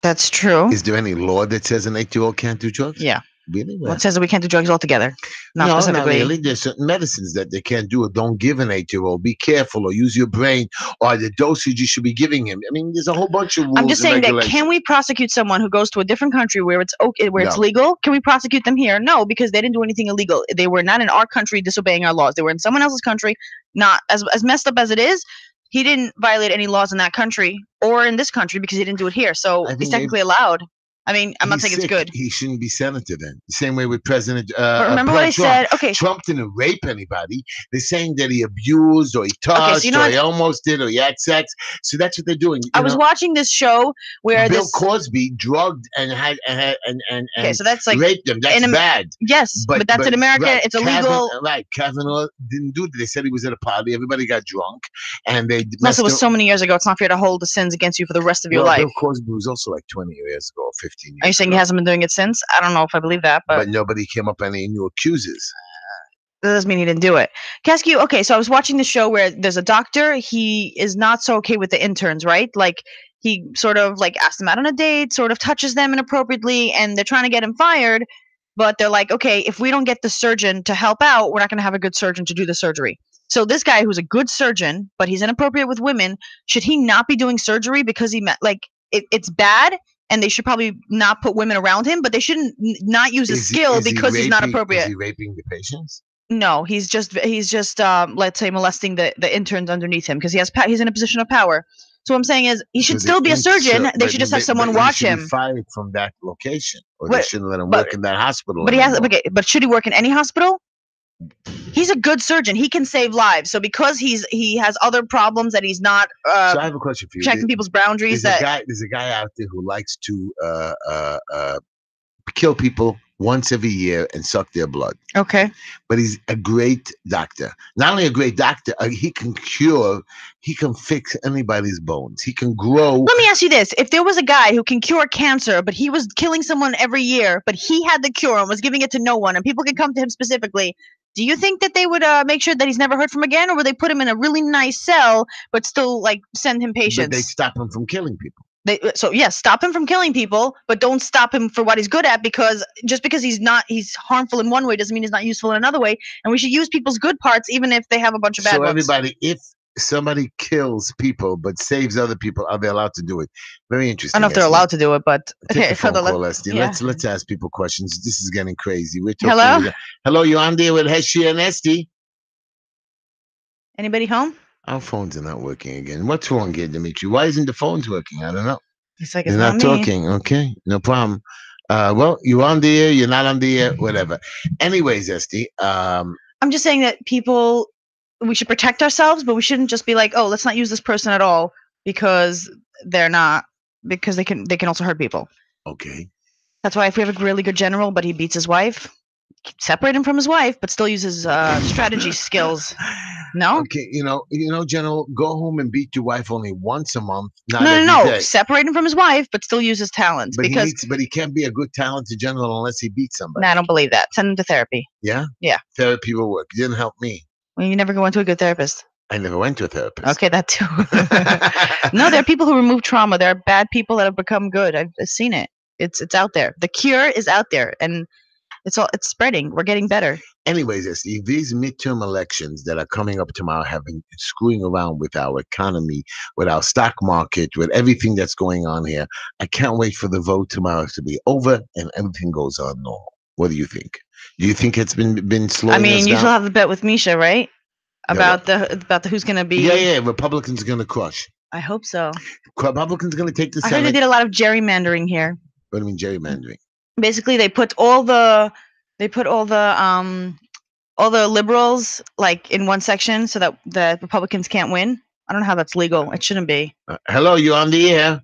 [SPEAKER 4] That's true.
[SPEAKER 3] Is there any law that says an 8-year-old can't do drugs?
[SPEAKER 4] Yeah.
[SPEAKER 3] Really?
[SPEAKER 4] Well, it says that we can't do drugs altogether.
[SPEAKER 3] No, not really. There's certain medicines that they can't do or don't give an 8-year-old. Be careful, or use your brain, or the dosage you should be giving him. I mean, there's a whole bunch of rules.
[SPEAKER 4] I'm just saying that can we prosecute someone who goes to a different country where it's okay, where it's legal? Can we prosecute them here? No, because they didn't do anything illegal. They were not in our country disobeying our laws. They were in someone else's country. Not as messed up as it is. He didn't violate any laws in that country or in this country because he didn't do it here. So he's technically allowed. I mean, I'm not saying it's good.
[SPEAKER 3] He shouldn't be senator then. The same way with President
[SPEAKER 4] remember what I said? Okay.
[SPEAKER 3] Trump didn't rape anybody. They're saying that he abused or he touched or he almost did or he had sex. So that's what they're doing.
[SPEAKER 4] I was watching this show where
[SPEAKER 3] Bill Cosby drugged and
[SPEAKER 4] so that's like
[SPEAKER 3] raped them. That's bad.
[SPEAKER 4] Yes, but that's in America.
[SPEAKER 3] Right,
[SPEAKER 4] it's illegal.
[SPEAKER 3] Kavanaugh didn't do that. They said he was at a party. Everybody got drunk. And they
[SPEAKER 4] Plus, it was so many years ago. It's not fair to hold the sins against you for the rest of your life.
[SPEAKER 3] Bill Cosby was also like 20 years ago, 15 years
[SPEAKER 4] Are you saying he hasn't been doing it since? I don't know if I believe that. But
[SPEAKER 3] nobody came up with any new accusers.
[SPEAKER 4] That doesn't mean he didn't do it. Caskew, okay, so I was watching the show where there's a doctor. He is not so okay with the interns, right? Like, he sort of, like, asks them out on a date, sort of touches them inappropriately, and they're trying to get him fired. But they're like, okay, if we don't get the surgeon to help out, we're not going to have a good surgeon to do the surgery. So this guy who's a good surgeon, but he's inappropriate with women, should he not be doing surgery because he met, like, it's bad, and they should probably not put women around him, but they shouldn't not use his skill because he's not appropriate.
[SPEAKER 3] Is he raping the patients?
[SPEAKER 4] No, he's just let's say molesting the interns underneath him because he's in a position of power. So what I'm saying is he should still be a surgeon. They should just have someone watch him.
[SPEAKER 3] He should be fired from that location, or they shouldn't let him work in that hospital.
[SPEAKER 4] But but should he work in any hospital? He's a good surgeon. He can save lives. So because he has other problems that he's not. So
[SPEAKER 3] I have a question for you.
[SPEAKER 4] Checking people's boundaries.
[SPEAKER 3] There's a guy out there who likes to kill people once every year and suck their blood.
[SPEAKER 4] Okay.
[SPEAKER 3] But he's a great doctor. Not only a great doctor, he can fix anybody's bones. He can grow.
[SPEAKER 4] Let me ask you this. If there was a guy who can cure cancer, but he was killing someone every year, but he had the cure and was giving it to no one, and people could come to him specifically, do you think that they would make sure that he's never heard from again, or would they put him in a really nice cell, but still, like, send him patients?
[SPEAKER 3] But they stop him from killing people.
[SPEAKER 4] Stop him from killing people, but don't stop him for what he's good at, because just because he's harmful in one way doesn't mean he's not useful in another way. And we should use people's good parts even if they have a bunch of bad ones.
[SPEAKER 3] So everybody, if somebody kills people but saves other people, are they allowed to do it? Very interesting.
[SPEAKER 4] I don't know if they're allowed to do it, but
[SPEAKER 3] take a phone call, Esty.
[SPEAKER 4] Yeah.
[SPEAKER 3] Let's ask people questions. This is getting crazy.
[SPEAKER 4] Hello,
[SPEAKER 3] you're on there with Heshy and Esty.
[SPEAKER 4] Anybody home?
[SPEAKER 3] Our phones are not working again. What's wrong here, Dimitri? Why isn't the phones working? I don't know.
[SPEAKER 4] It's like
[SPEAKER 3] They're not talking. Okay, no problem. Well, you're on the air. You're not on the air. Whatever. Anyways, Esty.
[SPEAKER 4] I'm just saying that we should protect ourselves, but we shouldn't just be like, oh, let's not use this person at all because they can also hurt people.
[SPEAKER 3] Okay.
[SPEAKER 4] That's why if we have a really good general, but he beats his wife, separate him from his wife, but still use his strategy skills. No.
[SPEAKER 3] Okay, General, go home and beat your wife only once a month.
[SPEAKER 4] No. Separate him from his wife, but still use his talents.
[SPEAKER 3] But he can't be a good talented general unless he beats somebody.
[SPEAKER 4] No, I don't believe that. Send him to therapy.
[SPEAKER 3] Yeah.
[SPEAKER 4] Yeah.
[SPEAKER 3] Therapy will work. It didn't help me.
[SPEAKER 4] Well, you never go into a good therapist.
[SPEAKER 3] I never went to a therapist.
[SPEAKER 4] Okay, that too. No, there are people who remove trauma. There are bad people that have become good. I've seen it. It's out there. The cure is out there, and it's spreading. We're getting better.
[SPEAKER 3] Anyways, Esty, these midterm elections that are coming up tomorrow have been screwing around with our economy, with our stock market, with everything that's going on here. I can't wait for the vote tomorrow to be over and everything goes on normal. What do you think? Do you think it's been slowing us down?
[SPEAKER 4] You still have the bet with Misha, right? About the who's going to be.
[SPEAKER 3] Yeah. Republicans are going to crush.
[SPEAKER 4] I hope so.
[SPEAKER 3] Republicans are going to take the Senate.
[SPEAKER 4] I heard they did a lot of gerrymandering here.
[SPEAKER 3] What do you mean gerrymandering?
[SPEAKER 4] Basically, they put all the liberals like in one section so that the Republicans can't win. I don't know how that's legal. It shouldn't be.
[SPEAKER 3] Hello, you on the air?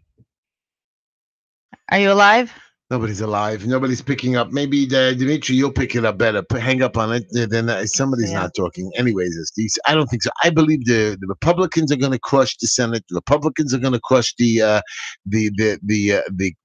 [SPEAKER 4] Are you alive?
[SPEAKER 3] Nobody's alive. Nobody's picking up. Maybe Dimitri, you'll pick it up better. Hang up on it. Then somebody's not talking. Anyways, I don't think so. I believe the Republicans are going to crush the Senate. The Republicans are going to crush the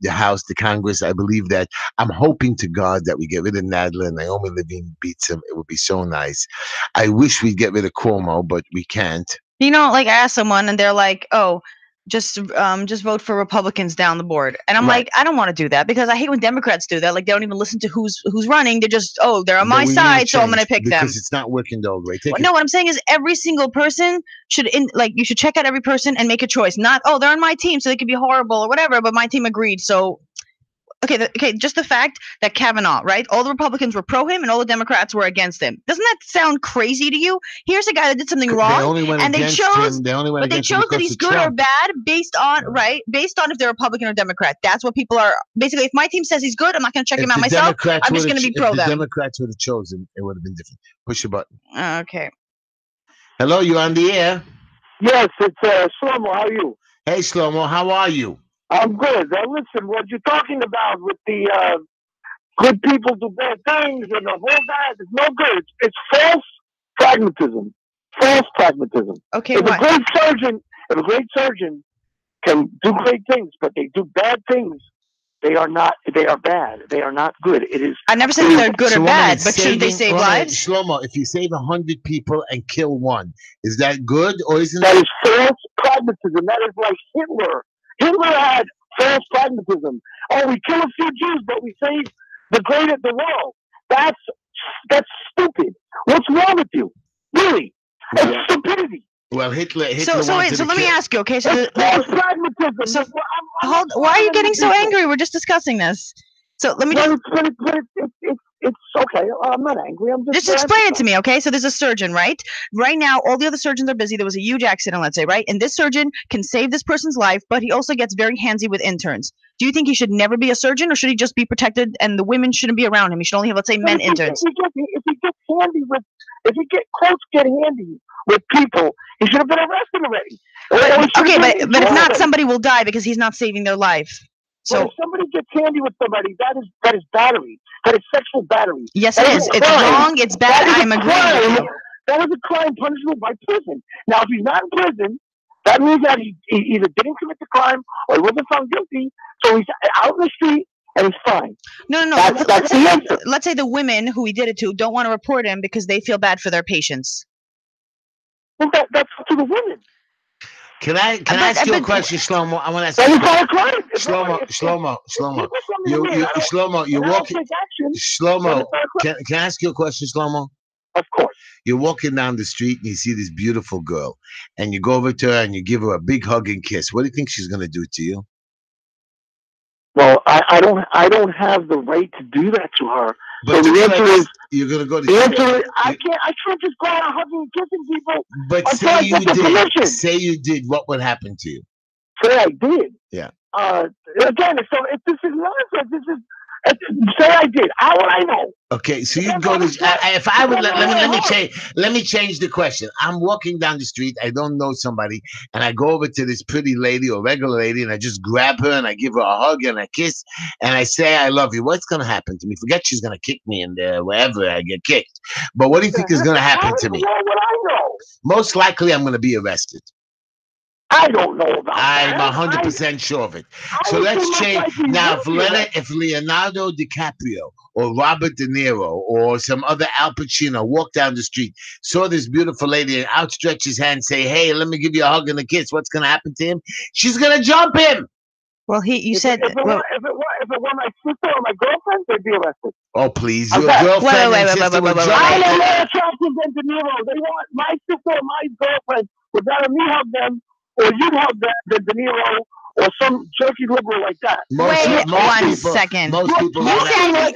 [SPEAKER 3] House, the Congress. I believe that. I'm hoping to God that we get rid of Nadler and Naomi Levine beats him. It would be so nice. I wish we'd get rid of Cuomo, but we can't.
[SPEAKER 4] Like I asked someone, and they're like, "Oh, just vote for Republicans down the board." And I'm like, I don't want to do that because I hate when Democrats do that. Like they don't even listen to who's running. They're just, they're on my side, so I'm going to pick them.
[SPEAKER 3] Because it's not working the old way.
[SPEAKER 4] No, what I'm saying is every single person you should check out every person and make a choice. Not, they're on my team, so they could be horrible or whatever, but my team agreed. So, just the fact that Kavanaugh, right? All the Republicans were pro him and all the Democrats were against him. Doesn't that sound crazy to you? Here's a guy that did something wrong, and they chose that he's good or bad based on if they're Republican or Democrat. That's what people are basically. If my team says he's good, I'm not going to check him out myself. I'm just going to be pro them.
[SPEAKER 3] If the Democrats would have chosen, it would have been different. Push your button.
[SPEAKER 4] Okay.
[SPEAKER 3] Hello, you on the air?
[SPEAKER 1] Yes, it's Shlomo. How are you?
[SPEAKER 3] Hey, Shlomo, how are you?
[SPEAKER 1] I'm good. Listen, what you're talking about with the good people do bad things and the whole that is no good. It's false pragmatism. False pragmatism.
[SPEAKER 4] Okay,
[SPEAKER 1] if a great surgeon can do great things, but they do bad things, They are not. They are bad. They are not good. It is.
[SPEAKER 4] I never said that they're good
[SPEAKER 3] So
[SPEAKER 4] or
[SPEAKER 3] woman,
[SPEAKER 4] bad, but shouldn't they save lives?
[SPEAKER 3] Shlomo, if you save 100 people and kill one, is that good or isn't
[SPEAKER 1] That
[SPEAKER 3] that?
[SPEAKER 1] is false pragmatism. That is like Hitler. Hitler had false pragmatism. Oh, we kill a few Jews, but we save the world. That's stupid. What's wrong with you? Really? It's
[SPEAKER 3] Yeah.
[SPEAKER 1] stupidity.
[SPEAKER 3] Well, Hitler
[SPEAKER 4] So
[SPEAKER 3] wanted
[SPEAKER 4] wait, so
[SPEAKER 3] to
[SPEAKER 4] let me
[SPEAKER 3] kill.
[SPEAKER 4] ask you, okay? So,
[SPEAKER 1] It's false pragmatism.
[SPEAKER 4] so
[SPEAKER 1] I'm
[SPEAKER 4] hold.
[SPEAKER 1] not
[SPEAKER 4] Why are you
[SPEAKER 1] talking
[SPEAKER 4] getting
[SPEAKER 1] to
[SPEAKER 4] so
[SPEAKER 1] people.
[SPEAKER 4] angry? We're just discussing this. So let me
[SPEAKER 1] Well,
[SPEAKER 4] just
[SPEAKER 1] it's okay. I'm not angry. I'm
[SPEAKER 4] just explain it to me, okay? So there's a surgeon, right? Right now, all the other surgeons are busy. There was a huge accident, let's say, right? And this surgeon can save this person's life, but he also gets very handsy with interns. Do you think he should never be a surgeon, or should he just be protected and the women shouldn't be around him? He should only have, let's say, men interns.
[SPEAKER 1] If he get handy with people, he should have been arrested already.
[SPEAKER 4] Okay, but if not, somebody will die because he's not saving their life.
[SPEAKER 1] So if somebody gets handy with somebody, that is battery. That is sexual battery.
[SPEAKER 4] Yes, it is. It's wrong. It's bad. I'm agreeing with you.
[SPEAKER 1] That is a crime punishable by prison. Now, if he's not in prison, that means that he either didn't commit the crime or he wasn't found guilty. So he's out in the street and he's fine.
[SPEAKER 4] No. Let's say the women who he did it to don't want to report him because they feel bad for their patients.
[SPEAKER 1] Well, that's up to the women.
[SPEAKER 3] Can I ask you a question, Shlomo? I want to ask
[SPEAKER 1] That
[SPEAKER 3] you.
[SPEAKER 1] is not a crime.
[SPEAKER 3] Shlomo, you're walking. Shlomo, can I ask you a question, Shlomo?
[SPEAKER 1] Of course.
[SPEAKER 3] You're walking down the street and you see this beautiful girl, and you go over to her and you give her a big hug and kiss. What do you think she's gonna do to you?
[SPEAKER 1] Well, I don't have the right to do that to her.
[SPEAKER 3] But
[SPEAKER 1] so the answer is
[SPEAKER 3] you're gonna go to.
[SPEAKER 1] The answer is I can't just go out hugging and kissing people.
[SPEAKER 3] But say you did. Say you did. What would happen to you?
[SPEAKER 1] Say I did.
[SPEAKER 3] Yeah.
[SPEAKER 1] Again, so if this is nonsense, say I did. How would I know?
[SPEAKER 3] Okay, so you go to. If I would let me change the question. I'm walking down the street. I don't know somebody, and I go over to this pretty lady or regular lady, and I just grab her and I give her a hug and a kiss, and I say I love you. What's gonna happen to me? Forget she's gonna kick me in wherever I get kicked. But what do you think is gonna happen to me?
[SPEAKER 1] What would I know?
[SPEAKER 3] Most likely, I'm gonna be arrested.
[SPEAKER 1] I don't know about that.
[SPEAKER 3] I'm 100% sure of it. So let's change. Now, if Leonardo DiCaprio or Robert De Niro or some other Al Pacino walk down the street, saw this beautiful lady and outstretch his hand and say, hey, let me give you a hug and a kiss, what's going to happen to him? She's going to jump him.
[SPEAKER 4] Well, you said...
[SPEAKER 1] If it were my sister or my girlfriend, they'd be arrested.
[SPEAKER 3] Oh, please. Your girlfriend and sister would jump.
[SPEAKER 1] I don't know attractive than De Niro. They want my sister or my girlfriend would rather me hug them or you hug them than De Niro or some jerky liberal like that.
[SPEAKER 4] Wait 1 second.
[SPEAKER 3] Most people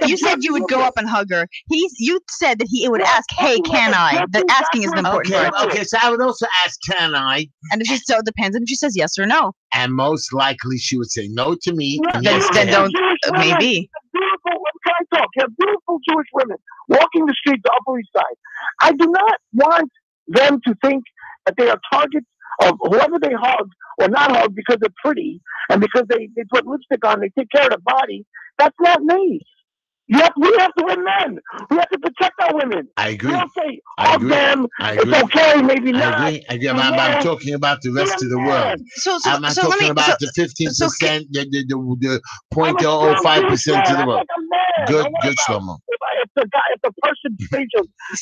[SPEAKER 4] you said you would go up and hug her. You said that he would ask, hey, can I? The asking is the important part.
[SPEAKER 3] Okay, so I would also ask, can I?
[SPEAKER 4] And it depends if she says yes or no.
[SPEAKER 3] And most likely she would say no to me.
[SPEAKER 4] Then don't, maybe.
[SPEAKER 1] Beautiful, can I talk? You have beautiful Jewish women walking the streets of Upper East Side. I do not want them to think that they are targets of whoever they hug or not hug because they're pretty and because they put lipstick on, they take care of their body. That's not me. We have to win men. We have to protect our women.
[SPEAKER 3] I agree.
[SPEAKER 1] We don't say hug them. It's okay, maybe not.
[SPEAKER 3] I agree. I'm talking about the rest of the world. I'm not talking about the 15%, the 0.05% of the world. Good, Shlomo.
[SPEAKER 1] If the person speaks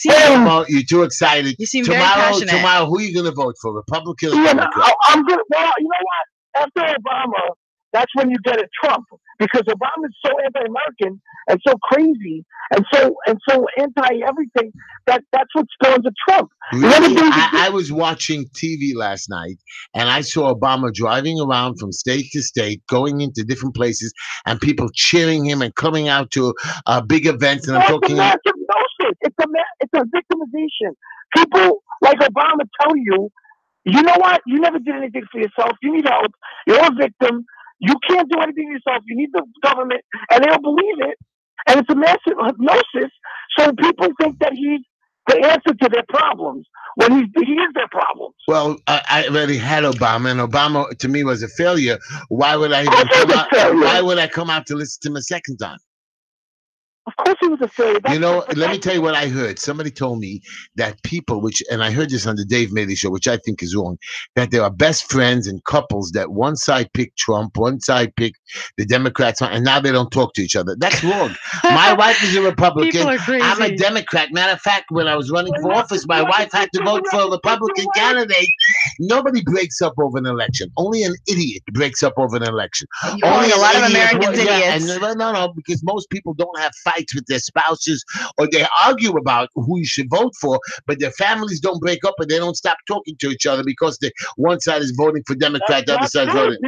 [SPEAKER 3] Shlomo, you're too excited.
[SPEAKER 4] You seem very passionate.
[SPEAKER 3] Tomorrow, who are you going to vote for? Republican or Democrat?
[SPEAKER 1] I'm good. Well, you know what? After Obama, that's when you get a Trump because Obama is so anti-American and so crazy and so anti-everything that's what spawns a Trump.
[SPEAKER 3] Really? I was watching TV last night and I saw Obama driving around from state to state, going into different places, and people cheering him and coming out to big events. And I'm talking.
[SPEAKER 1] It's a victimization. People like Obama tell you, you know what? You never did anything for yourself. You need help. You're a victim. You can't do anything yourself. You need the government, and they don't believe it. And it's a massive hypnosis. So people think that he's the answer to their problems when he is their problems.
[SPEAKER 3] Well, I already had Obama, and Obama to me was a failure. Why would I even come out? Why would I come out to listen to him a second time?
[SPEAKER 1] Of course he was afraid.
[SPEAKER 3] You know, let me tell you what I heard. Somebody told me that people, and I heard this on the Dave Maley show, which I think is wrong, that there are best friends and couples that one side picked Trump, one side picked the Democrats, and now they don't talk to each other. That's wrong. My wife is a Republican.
[SPEAKER 4] People are crazy.
[SPEAKER 3] I'm a Democrat. Matter of fact, when I was running for office, my wife had to vote for a Republican candidate. Nobody breaks up over an election. Only an idiot breaks up over an election. Only
[SPEAKER 4] a lot of
[SPEAKER 3] idiot
[SPEAKER 4] Americans idiots.
[SPEAKER 3] No, because most people don't have fights with their spouses, or they argue about who you should vote for, but their families don't break up and they don't stop talking to each other because one side is voting for Democrat, the other side is voting.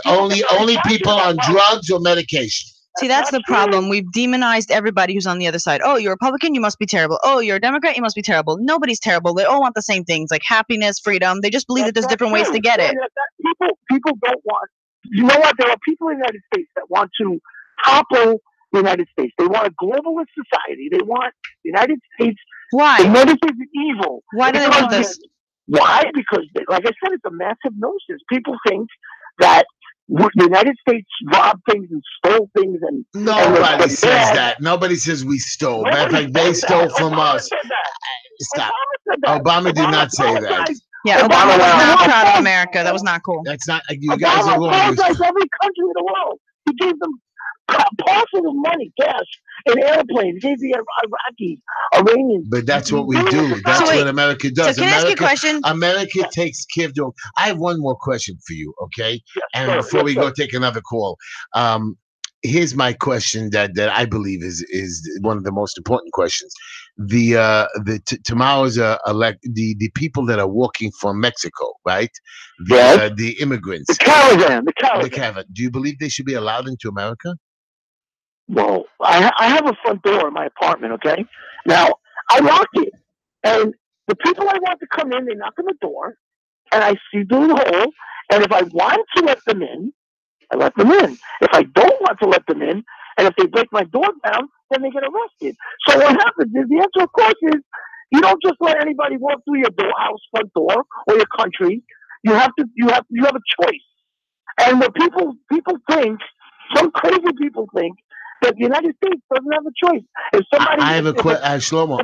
[SPEAKER 3] Only people on drugs or medication.
[SPEAKER 4] See, that's the problem. We've demonized everybody who's on the other side. Oh, you're a Republican, you must be terrible. Oh, you're a Democrat, you must be terrible. Nobody's terrible. They all want the same things, like happiness, freedom. They just believe that there's different ways to get it.
[SPEAKER 1] People don't want. You know what? There are people in the United States that want to topple the United States. They want a globalist society. They want the United States.
[SPEAKER 4] Why?
[SPEAKER 1] The United States is evil.
[SPEAKER 4] Why do they want this?
[SPEAKER 1] Why? Because, like I said, it's a massive notion. People think that the United States robbed things and stole things, and
[SPEAKER 3] nobody says that. Nobody says we stole. Matter of fact, they stole from us. Stop. Obama did not say that.
[SPEAKER 4] Yeah, Obama was not proud of America. That was not cool.
[SPEAKER 3] That's not. You guys are wrong.
[SPEAKER 1] Every country in the world. He gave them parcels of money, cash, in airplanes. He gave the Iraqis, Iranians.
[SPEAKER 3] But that's what we do. That's what America does.
[SPEAKER 4] So can I ask you a question?
[SPEAKER 3] America takes care of you. I have one more question for you, okay?
[SPEAKER 1] Yes,
[SPEAKER 3] and before we go take another call, here's my question that I believe is one of the most important questions. Tomorrow's the people that are walking from Mexico, right? The immigrants.
[SPEAKER 1] The caravan.
[SPEAKER 3] Do you believe they should be allowed into America?
[SPEAKER 1] Well, I have a front door in my apartment, okay? Now, I lock it. And the people I want to come in, they knock on the door, and I see through the hole. And if I want to let them in, I let them in. If I don't want to let them in, and if they break my door down, then they get arrested. So what happens is, the answer, of course, is you don't just let anybody walk through your house front door or your country. You have a choice. And what people think, some crazy people think, that the United States doesn't have a choice. If somebody,
[SPEAKER 3] I have a question, Shlomo.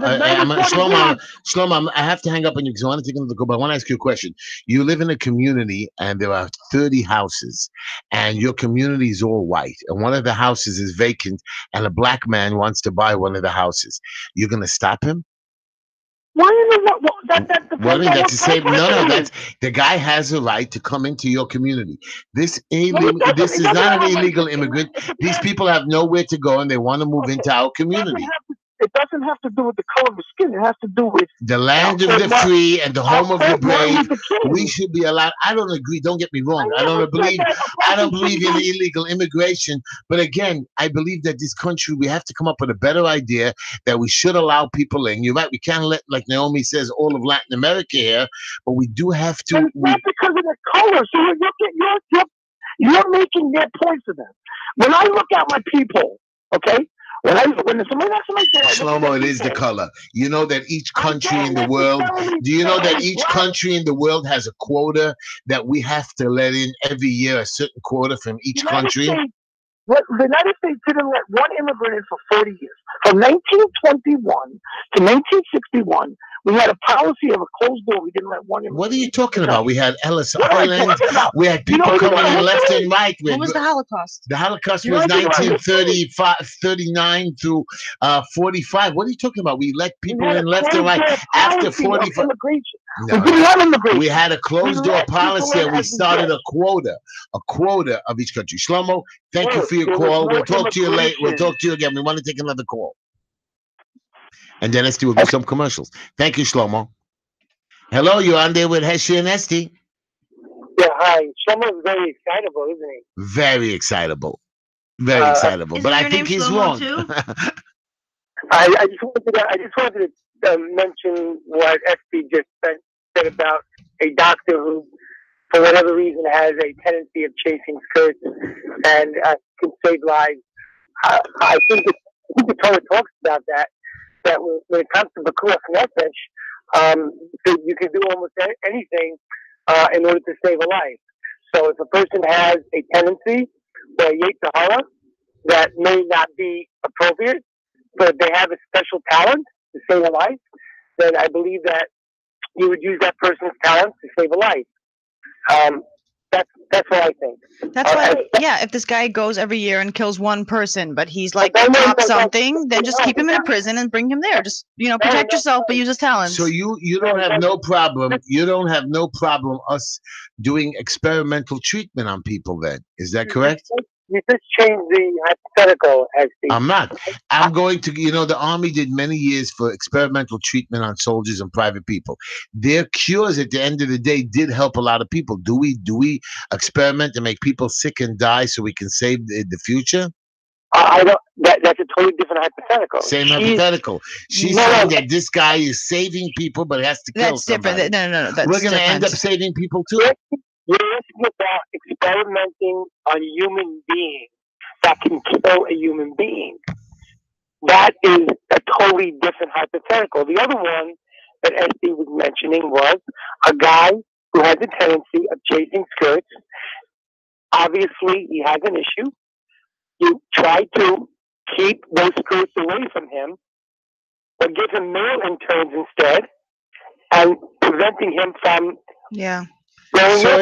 [SPEAKER 3] Shlomo, I have to hang up on you because I want to take another call. But I want to ask you a question. You live in a community, and there are 30 houses, and your community is all white, and one of the houses is vacant, and a black man wants to buy one of the houses. You're going to stop him?
[SPEAKER 1] Why in the
[SPEAKER 3] that's the same. No, that's the guy has a right to come into your community. This is not an illegal immigrant. These people have nowhere to go, and they want to move into our community.
[SPEAKER 1] It doesn't have to do with the color of the skin. It has to do with
[SPEAKER 3] the land of the free and the home of the brave. We should be allowed. I don't agree. Don't get me wrong. I don't believe in illegal immigration. But again, I believe that this country, we have to come up with a better idea that we should allow people in. You're right. We can't let, like Naomi says, all of Latin America here, but we do have to.
[SPEAKER 1] It's not because of the color. So you're making their point to them. When I look at my people, okay. When somebody knocks on my door,
[SPEAKER 3] Shlomo, it is the color. You know that each country in the world. Do you know that each country in the world has a quota that we have to let in every year, a certain quota from each country?
[SPEAKER 1] The United States didn't let one immigrant in for 40 years. From 1921 to 1961, we had a policy of a closed door. We didn't let one immigrant.
[SPEAKER 3] What are you talking about? We had Ellis Island. We had people coming in left and right.
[SPEAKER 4] What was the Holocaust?
[SPEAKER 3] The Holocaust was 1939 through 45. What are you talking about? We let people in left and right after 45.
[SPEAKER 1] No, we didn't have immigration.
[SPEAKER 3] We had a closed door policy, and we started a quota of each country. Shlomo, thank you for your call. We'll talk to you later. We'll talk to you again. We want to take another call. And then Esty will do some commercials. Thank you, Shlomo. Hello, you're on there with Heshy and Esty.
[SPEAKER 5] Yeah, hi. Shlomo's very excitable, isn't he?
[SPEAKER 3] Very excitable. Very excitable. But I think he's wrong.
[SPEAKER 5] I just wanted to mention what Esty just said about a doctor who, for whatever reason, has a tendency of chasing skirts and can save lives. I think the Torah talks about that when it comes to B'kuach Nefesh, you can do almost anything in order to save a life. So if a person has a tendency, Yetzer Hara, that may not be appropriate, but if they have a special talent to save a life, then I believe that you would use that person's talent to save a life. Um, that's what I think.
[SPEAKER 4] That's why, yeah, if this guy goes every year and kills one person, but he's like
[SPEAKER 5] No, no,
[SPEAKER 4] top
[SPEAKER 5] no, no.
[SPEAKER 4] something, then just keep him in a
[SPEAKER 5] No.
[SPEAKER 4] prison and bring him there. Just, protect yourself, but use his talents.
[SPEAKER 3] So you don't have no problem. You don't have no problem us doing experimental treatment on people. Then is that correct?
[SPEAKER 5] You just changed the hypothetical, as
[SPEAKER 3] I'm not. I'm going to, the Army did many years for experimental treatment on soldiers and private people. Their cures at the end of the day did help a lot of people. Do we experiment to make people sick and die so we can save the future?
[SPEAKER 5] I don't. That's a totally different hypothetical.
[SPEAKER 3] Same hypothetical. She's saying that this guy is saving people, but has to kill somebody.
[SPEAKER 4] Different. No. That's
[SPEAKER 3] We're going to end up saving people too.
[SPEAKER 5] You're asking about experimenting on human beings that can kill a human being. That is a totally different hypothetical. The other one that SD was mentioning was a guy who has a tendency of chasing skirts. Obviously, he has an issue. You try to keep those skirts away from him, or give him male interns instead, and preventing him from
[SPEAKER 3] So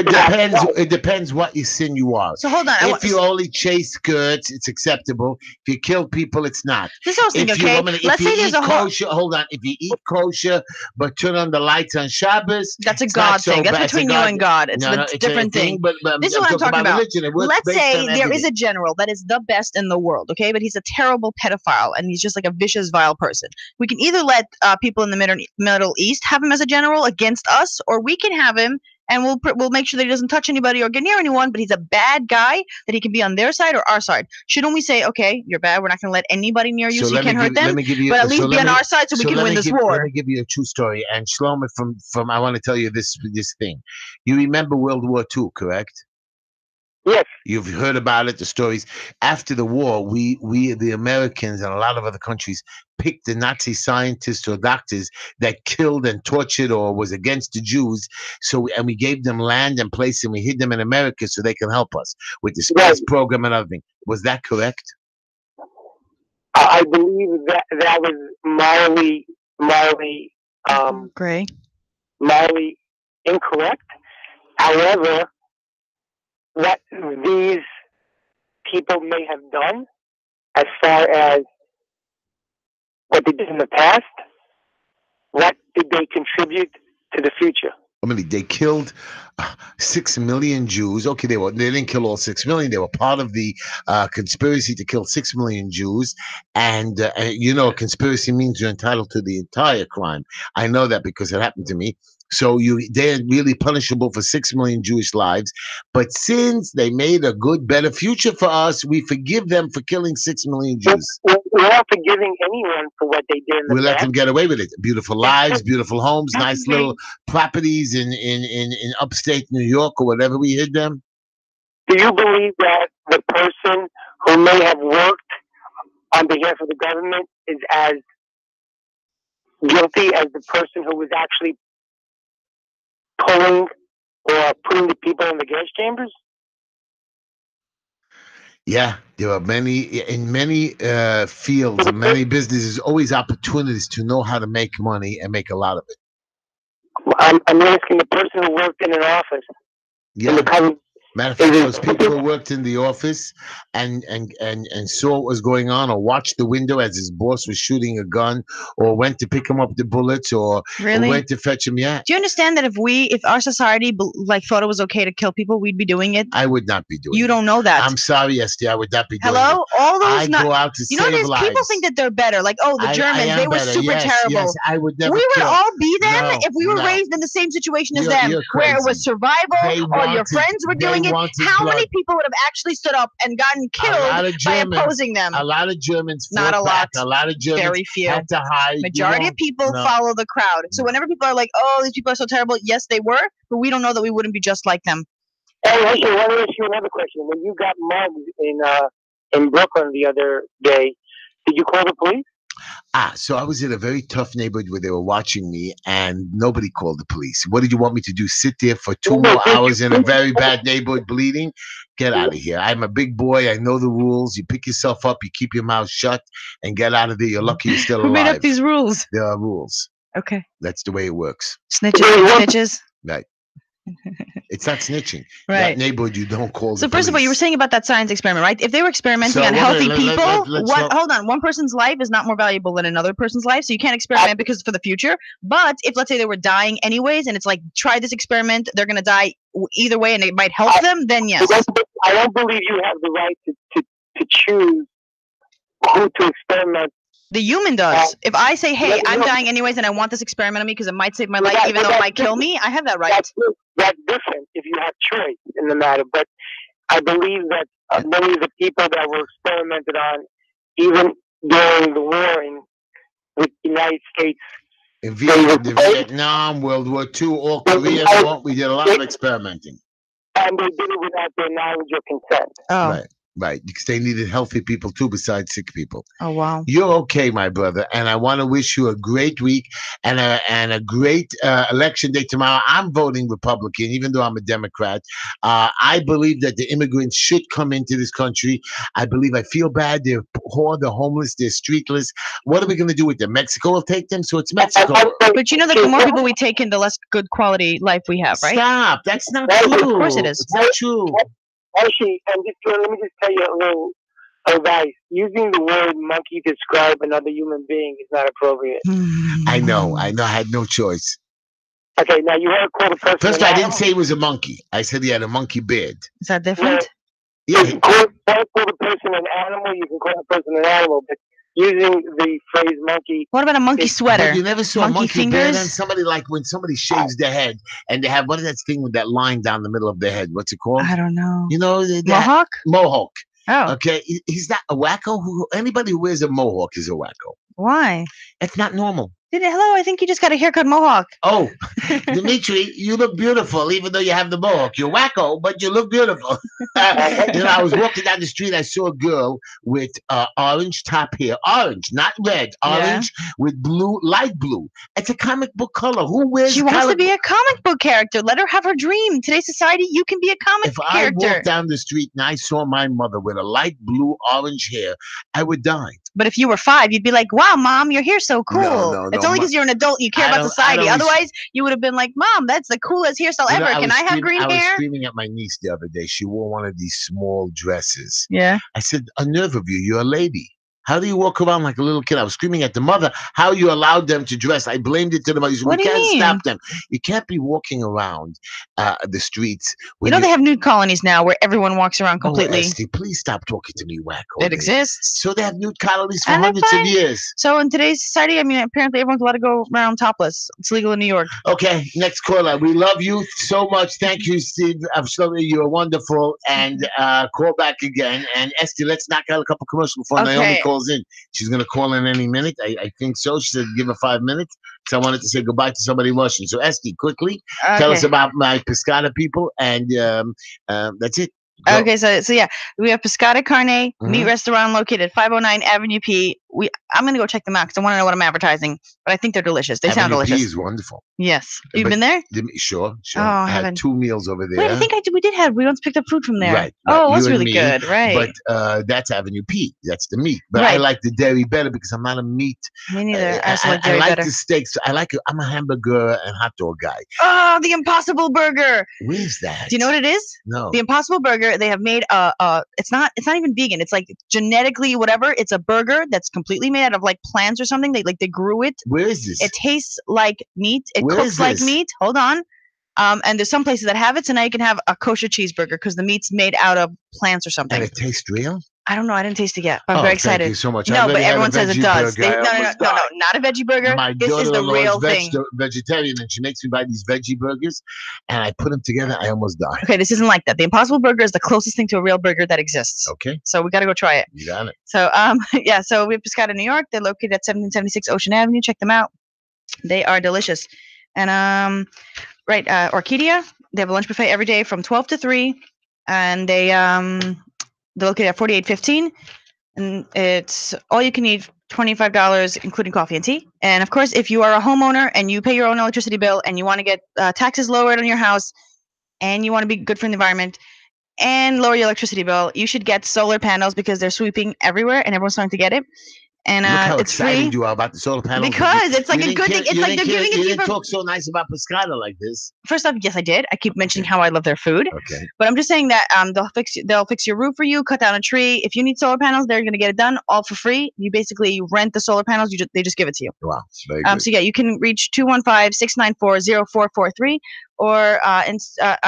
[SPEAKER 3] it depends what your sin you are.
[SPEAKER 4] So hold on.
[SPEAKER 3] If you only chase skirts, it's acceptable. If you kill people, it's not.
[SPEAKER 4] This I was thinking, okay? Let's say there's a
[SPEAKER 3] kosher, hold on. If you eat kosher but turn on the lights on Shabbos,
[SPEAKER 4] that's a God thing. That's between you and God. It's a different thing.
[SPEAKER 3] But
[SPEAKER 4] this is what I'm talking about. Let's say there is a general that is the best in the world, okay? But he's a terrible pedophile and he's just like a vicious, vile person. We can either let people in the Middle East have him as a general against us, or we can have him and we'll make sure that he doesn't touch anybody or get near anyone, but he's a bad guy, that he can be on their side or our side. Shouldn't we say, okay, you're bad, we're not going to let anybody near you so you can't hurt them, but at least be on our side so we can win this war?
[SPEAKER 3] Let me give you a true story. And Shlomo, from I want to tell you this thing. You remember World War II, correct?
[SPEAKER 5] Yes.
[SPEAKER 3] You've heard about it, the stories. After the war, we the Americans and a lot of other countries picked the Nazi scientists or doctors that killed and tortured or was against the Jews. And we gave them land and place and we hid them in America so they can help us with the space program and everything. Was that correct?
[SPEAKER 5] I believe that was morally incorrect. However, what these people may have done, as far as what they did in the past, what did they contribute to the future?
[SPEAKER 3] I mean, they killed 6 million Jews. Okay, they didn't kill all 6 million. They were part of the conspiracy to kill 6 million Jews. And conspiracy means you're entitled to the entire crime. I know that because it happened to me. So they're really punishable for 6 million Jewish lives. But since they made a good, better future for us, we forgive them for killing 6 million Jews.
[SPEAKER 5] We're not forgiving anyone for what they did in the past.
[SPEAKER 3] We let them get away with it. Beautiful lives, beautiful homes, nice little properties in upstate New York or whatever we hid them.
[SPEAKER 5] Do you believe that the person who may have worked on behalf of the government is as guilty as the person who was actually pulling or putting the people in the gas chambers?
[SPEAKER 3] Yeah, there are many fields and many businesses, always opportunities to know how to make money and make a lot of it.
[SPEAKER 5] I'm asking the person who worked in an office.
[SPEAKER 3] Yeah. Matter of fact, those people who worked in the office and saw what was going on, or watched the window as his boss was shooting a gun, or went to pick him up the bullets, or went to fetch him. Yeah.
[SPEAKER 4] Do you understand that if our society thought it was okay to kill people, we'd be doing it?
[SPEAKER 3] I would not be doing it.
[SPEAKER 4] You don't know that.
[SPEAKER 3] I'm sorry, Esther, I would not be doing it.
[SPEAKER 4] Hello? All those
[SPEAKER 3] go out to save lives.
[SPEAKER 4] People think that they're better. Like, the Germans, they were super terrible.
[SPEAKER 3] Yes, I would never
[SPEAKER 4] We would all be them if we were raised in the same situation as them, where it was survival, all your friends were doing it. How many people would have actually stood up and gotten killed by opposing them?
[SPEAKER 3] A lot of Germans
[SPEAKER 4] not a lot.
[SPEAKER 3] A lot of Germans
[SPEAKER 4] very few.
[SPEAKER 3] had to hide.
[SPEAKER 4] Majority of people follow the crowd. So whenever people are like, oh, these people are so terrible, yes, they were, but we don't know that we wouldn't be just like them.
[SPEAKER 5] Hey, I want to ask you another question. When you got mugged in Brooklyn the other day, did you call the police?
[SPEAKER 3] So I was in a very tough neighborhood where they were watching me and nobody called the police. What did you want me to do? Sit there for 2 more hours in a very bad neighborhood bleeding? Get out of here. I'm a big boy. I know the rules. You pick yourself up, you keep your mouth shut, and get out of there. You're lucky you're still
[SPEAKER 4] Who made
[SPEAKER 3] alive.
[SPEAKER 4] up these rules?
[SPEAKER 3] There are rules.
[SPEAKER 4] Okay.
[SPEAKER 3] That's the way it works.
[SPEAKER 4] Snitches get stitches.
[SPEAKER 3] Right. It's not snitching.
[SPEAKER 4] Right.
[SPEAKER 3] That neighborhood, you don't call
[SPEAKER 4] So
[SPEAKER 3] the
[SPEAKER 4] first of all, you were
[SPEAKER 3] police.
[SPEAKER 4] saying about that science experiment, right? If they were experimenting
[SPEAKER 3] So
[SPEAKER 4] on
[SPEAKER 3] what-
[SPEAKER 4] healthy
[SPEAKER 3] let-
[SPEAKER 4] people,
[SPEAKER 3] let's
[SPEAKER 4] hold on, one person's life is not more valuable than another person's life. So you can't experiment because for the future. But if let's say they were dying anyways, and it's like try this experiment, they're gonna die either way, and it might help them. Then yes.
[SPEAKER 5] I don't believe you have the right to choose who to experiment.
[SPEAKER 4] The human does. If I say, hey, I'm dying anyways, and I want this experiment on me because it might save my life, even though it might kill me, I have that right.
[SPEAKER 5] That's different if you have choice in the matter. But I believe that many of the people that were experimented on, even during the war with the United States,
[SPEAKER 3] In Vietnam, World War II, all Korean War, we did a lot of experimenting.
[SPEAKER 5] And they did it without their knowledge or consent.
[SPEAKER 4] Oh.
[SPEAKER 3] Right. Because they needed healthy people too, besides sick people.
[SPEAKER 4] Oh, wow.
[SPEAKER 3] You're okay, my brother, and I want to wish you a great week and a great election day tomorrow. I'm voting Republican, even though I'm a Democrat. I believe that the immigrants should come into this country. I feel bad. They're poor, they're homeless, they're streetless. What are we going to do with them? Mexico will take them, so it's Mexico.
[SPEAKER 4] But you know that the more people we take in, the less good quality life we have, right?
[SPEAKER 3] Stop. That's not true.
[SPEAKER 4] Of course it is.
[SPEAKER 3] It's not true.
[SPEAKER 5] Actually, let me just tell you a little advice. Using the word monkey to describe another human being is not appropriate.
[SPEAKER 3] I know. I had no choice.
[SPEAKER 5] Okay, now you want to call the person.
[SPEAKER 3] First, I didn't say he was a monkey. I said he had a monkey beard.
[SPEAKER 4] Is that different?
[SPEAKER 5] Yeah. You can call the person an animal. You can call the person an animal, but using the phrase monkey.
[SPEAKER 4] What about a monkey sweater?
[SPEAKER 3] But you never saw
[SPEAKER 4] monkey
[SPEAKER 3] a monkey
[SPEAKER 4] fingers?
[SPEAKER 3] beard on somebody, like when somebody shaves their head and they have, what is that thing with that line down the middle of their head? What's it called?
[SPEAKER 4] I don't know.
[SPEAKER 3] You know,
[SPEAKER 4] Mohawk?
[SPEAKER 3] Mohawk.
[SPEAKER 4] Oh.
[SPEAKER 3] Okay. He's not a wacko. Anybody who wears a mohawk is a wacko.
[SPEAKER 4] Why?
[SPEAKER 3] It's not normal.
[SPEAKER 4] Hello, I think you just got a haircut mohawk.
[SPEAKER 3] Oh, Dimitri, you look beautiful, even though you have the mohawk. You're wacko, but you look beautiful. I was walking down the street. I saw a girl with orange top hair. Orange, not red. Orange with blue, light blue. It's a comic book color. Who wears
[SPEAKER 4] She wants to be a comic book character. Let her have her dream. Today's society, you can be a comic book character.
[SPEAKER 3] If I walked down the street and I saw my mother with a light blue, orange hair, I would die.
[SPEAKER 4] But if you were 5, you'd be like, wow, Mom, your hair's so cool.
[SPEAKER 3] No,
[SPEAKER 4] it's only because you're an adult and you care about society. Otherwise, you would have been like, Mom, that's the coolest hairstyle ever. Can I have green hair?
[SPEAKER 3] I was screaming at my niece the other day. She wore one of these small dresses.
[SPEAKER 4] Yeah.
[SPEAKER 3] I said, a nerve of you. You're a lady. How do you walk around like a little kid? I was screaming at the mother how you allowed them to dress. I blamed it to the mother. We can't stop them. You can't be walking around the streets.
[SPEAKER 4] You know they have nude colonies now where everyone walks around completely.
[SPEAKER 3] Oh, Esty, please stop talking to me, wacko.
[SPEAKER 4] It exists.
[SPEAKER 3] So they have nude colonies for hundreds of years.
[SPEAKER 4] So in today's society, I mean, apparently everyone's allowed to go around topless. It's legal in New York.
[SPEAKER 3] Okay, next caller. We love you so much. Thank you, Steve. I'm sorry, you're wonderful. And call back again. And Esty, let's knock out a couple commercials before Naomi calls in. She's going to call in any minute. I think so. She said give her 5 minutes. So I wanted to say goodbye to somebody rushing. So Esty, quickly, tell us about my Pescata people. And that's it. Go.
[SPEAKER 4] Okay, so yeah, we have Pescata Carne meat restaurant located at 509 Avenue P. I'm gonna go check them out because I want to know what I'm advertising. But I think they're delicious. They sound delicious.
[SPEAKER 3] P is wonderful.
[SPEAKER 4] Yes, you've been there?
[SPEAKER 3] Sure.
[SPEAKER 4] Oh,
[SPEAKER 3] I had 2 meals over there.
[SPEAKER 4] Wait, I think we once picked up food from there.
[SPEAKER 3] Right.
[SPEAKER 4] Oh, it was really good. Right.
[SPEAKER 3] But that's Avenue P. That's the meat. But I like the dairy better because I'm not a meat.
[SPEAKER 4] Me neither. I like
[SPEAKER 3] dairy
[SPEAKER 4] better.
[SPEAKER 3] The steaks. I'm a hamburger and hot dog guy.
[SPEAKER 4] Oh, the Impossible Burger.
[SPEAKER 3] Where's that?
[SPEAKER 4] Do you know what it is?
[SPEAKER 3] No.
[SPEAKER 4] The Impossible Burger. They have made it's not even vegan. It's like genetically whatever. It's a burger that's completely made out of like plants or something. They grew it.
[SPEAKER 3] Where is this?
[SPEAKER 4] It tastes like meat. It cooks like meat. Hold on. And there's some places that have it, so now you can have a kosher cheeseburger because the meat's made out of plants or something.
[SPEAKER 3] And it tastes real?
[SPEAKER 4] I don't know. I didn't taste it yet. But I'm very excited.
[SPEAKER 3] Thank you so much.
[SPEAKER 4] No, but everyone says it does. No, not a veggie burger. This is the real thing.
[SPEAKER 3] Vegetarian, and she makes me buy these veggie burgers, and I put them together. I almost die.
[SPEAKER 4] Okay, this isn't like that. The Impossible Burger is the closest thing to a real burger that exists.
[SPEAKER 3] Okay.
[SPEAKER 4] So we got to go try it.
[SPEAKER 3] You got it.
[SPEAKER 4] So yeah. So we have Pescata, New York. They're located at 1776 Ocean Avenue. Check them out. They are delicious. And Orchidia. They have a lunch buffet every day from 12 to 3, and they're located at 4815, and it's all you can eat $25, including coffee and tea. And of course, if you are a homeowner and you pay your own electricity bill and you want to get taxes lowered on your house and you want to be good for the environment and lower your electricity bill, you should get solar panels because they're sweeping everywhere and everyone's starting to get it. And
[SPEAKER 3] Look how
[SPEAKER 4] it's
[SPEAKER 3] excited
[SPEAKER 4] free
[SPEAKER 3] you are about the solar panels.
[SPEAKER 4] because it's like a good thing. It's like they're giving it to you.
[SPEAKER 3] You didn't talk so nice about Pescata like this.
[SPEAKER 4] First off, yes, I did. I keep mentioning how I love their food.
[SPEAKER 3] Okay.
[SPEAKER 4] But I'm just saying that they'll fix your roof for you, cut down a tree. If you need solar panels, they're going to get it done all for free. You basically rent the solar panels. They just give it to you.
[SPEAKER 3] Wow, it's very good.
[SPEAKER 4] So yeah, you can reach 215-694-0443 or on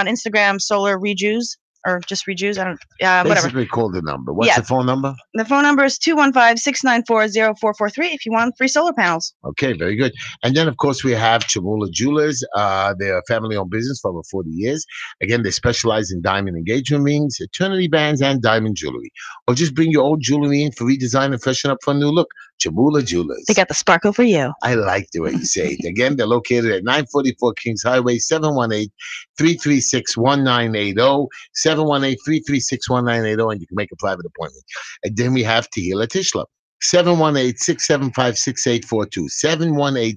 [SPEAKER 4] Instagram, Solar Rejuice. Or just Rejuice, I don't, whatever.
[SPEAKER 3] Basically call the number. What's the phone number?
[SPEAKER 4] The phone number is 215-694-0443 if you want free solar panels.
[SPEAKER 3] Okay, very good. And then, of course, we have Chamula Jewelers. They're a family-owned business for over 40 years. Again, they specialize in diamond engagement rings, eternity bands, and diamond jewelry. Or just bring your old jewelry in for redesign and freshen up for a new look. Chamula Jewelers.
[SPEAKER 4] They got the sparkle for you.
[SPEAKER 3] I like the way you say it. Again, they're located at 944 Kings Highway, 718-336-1980, 718-336-1980, and you can make a private appointment. And then we have Tehila Tishla, 718-675-6842,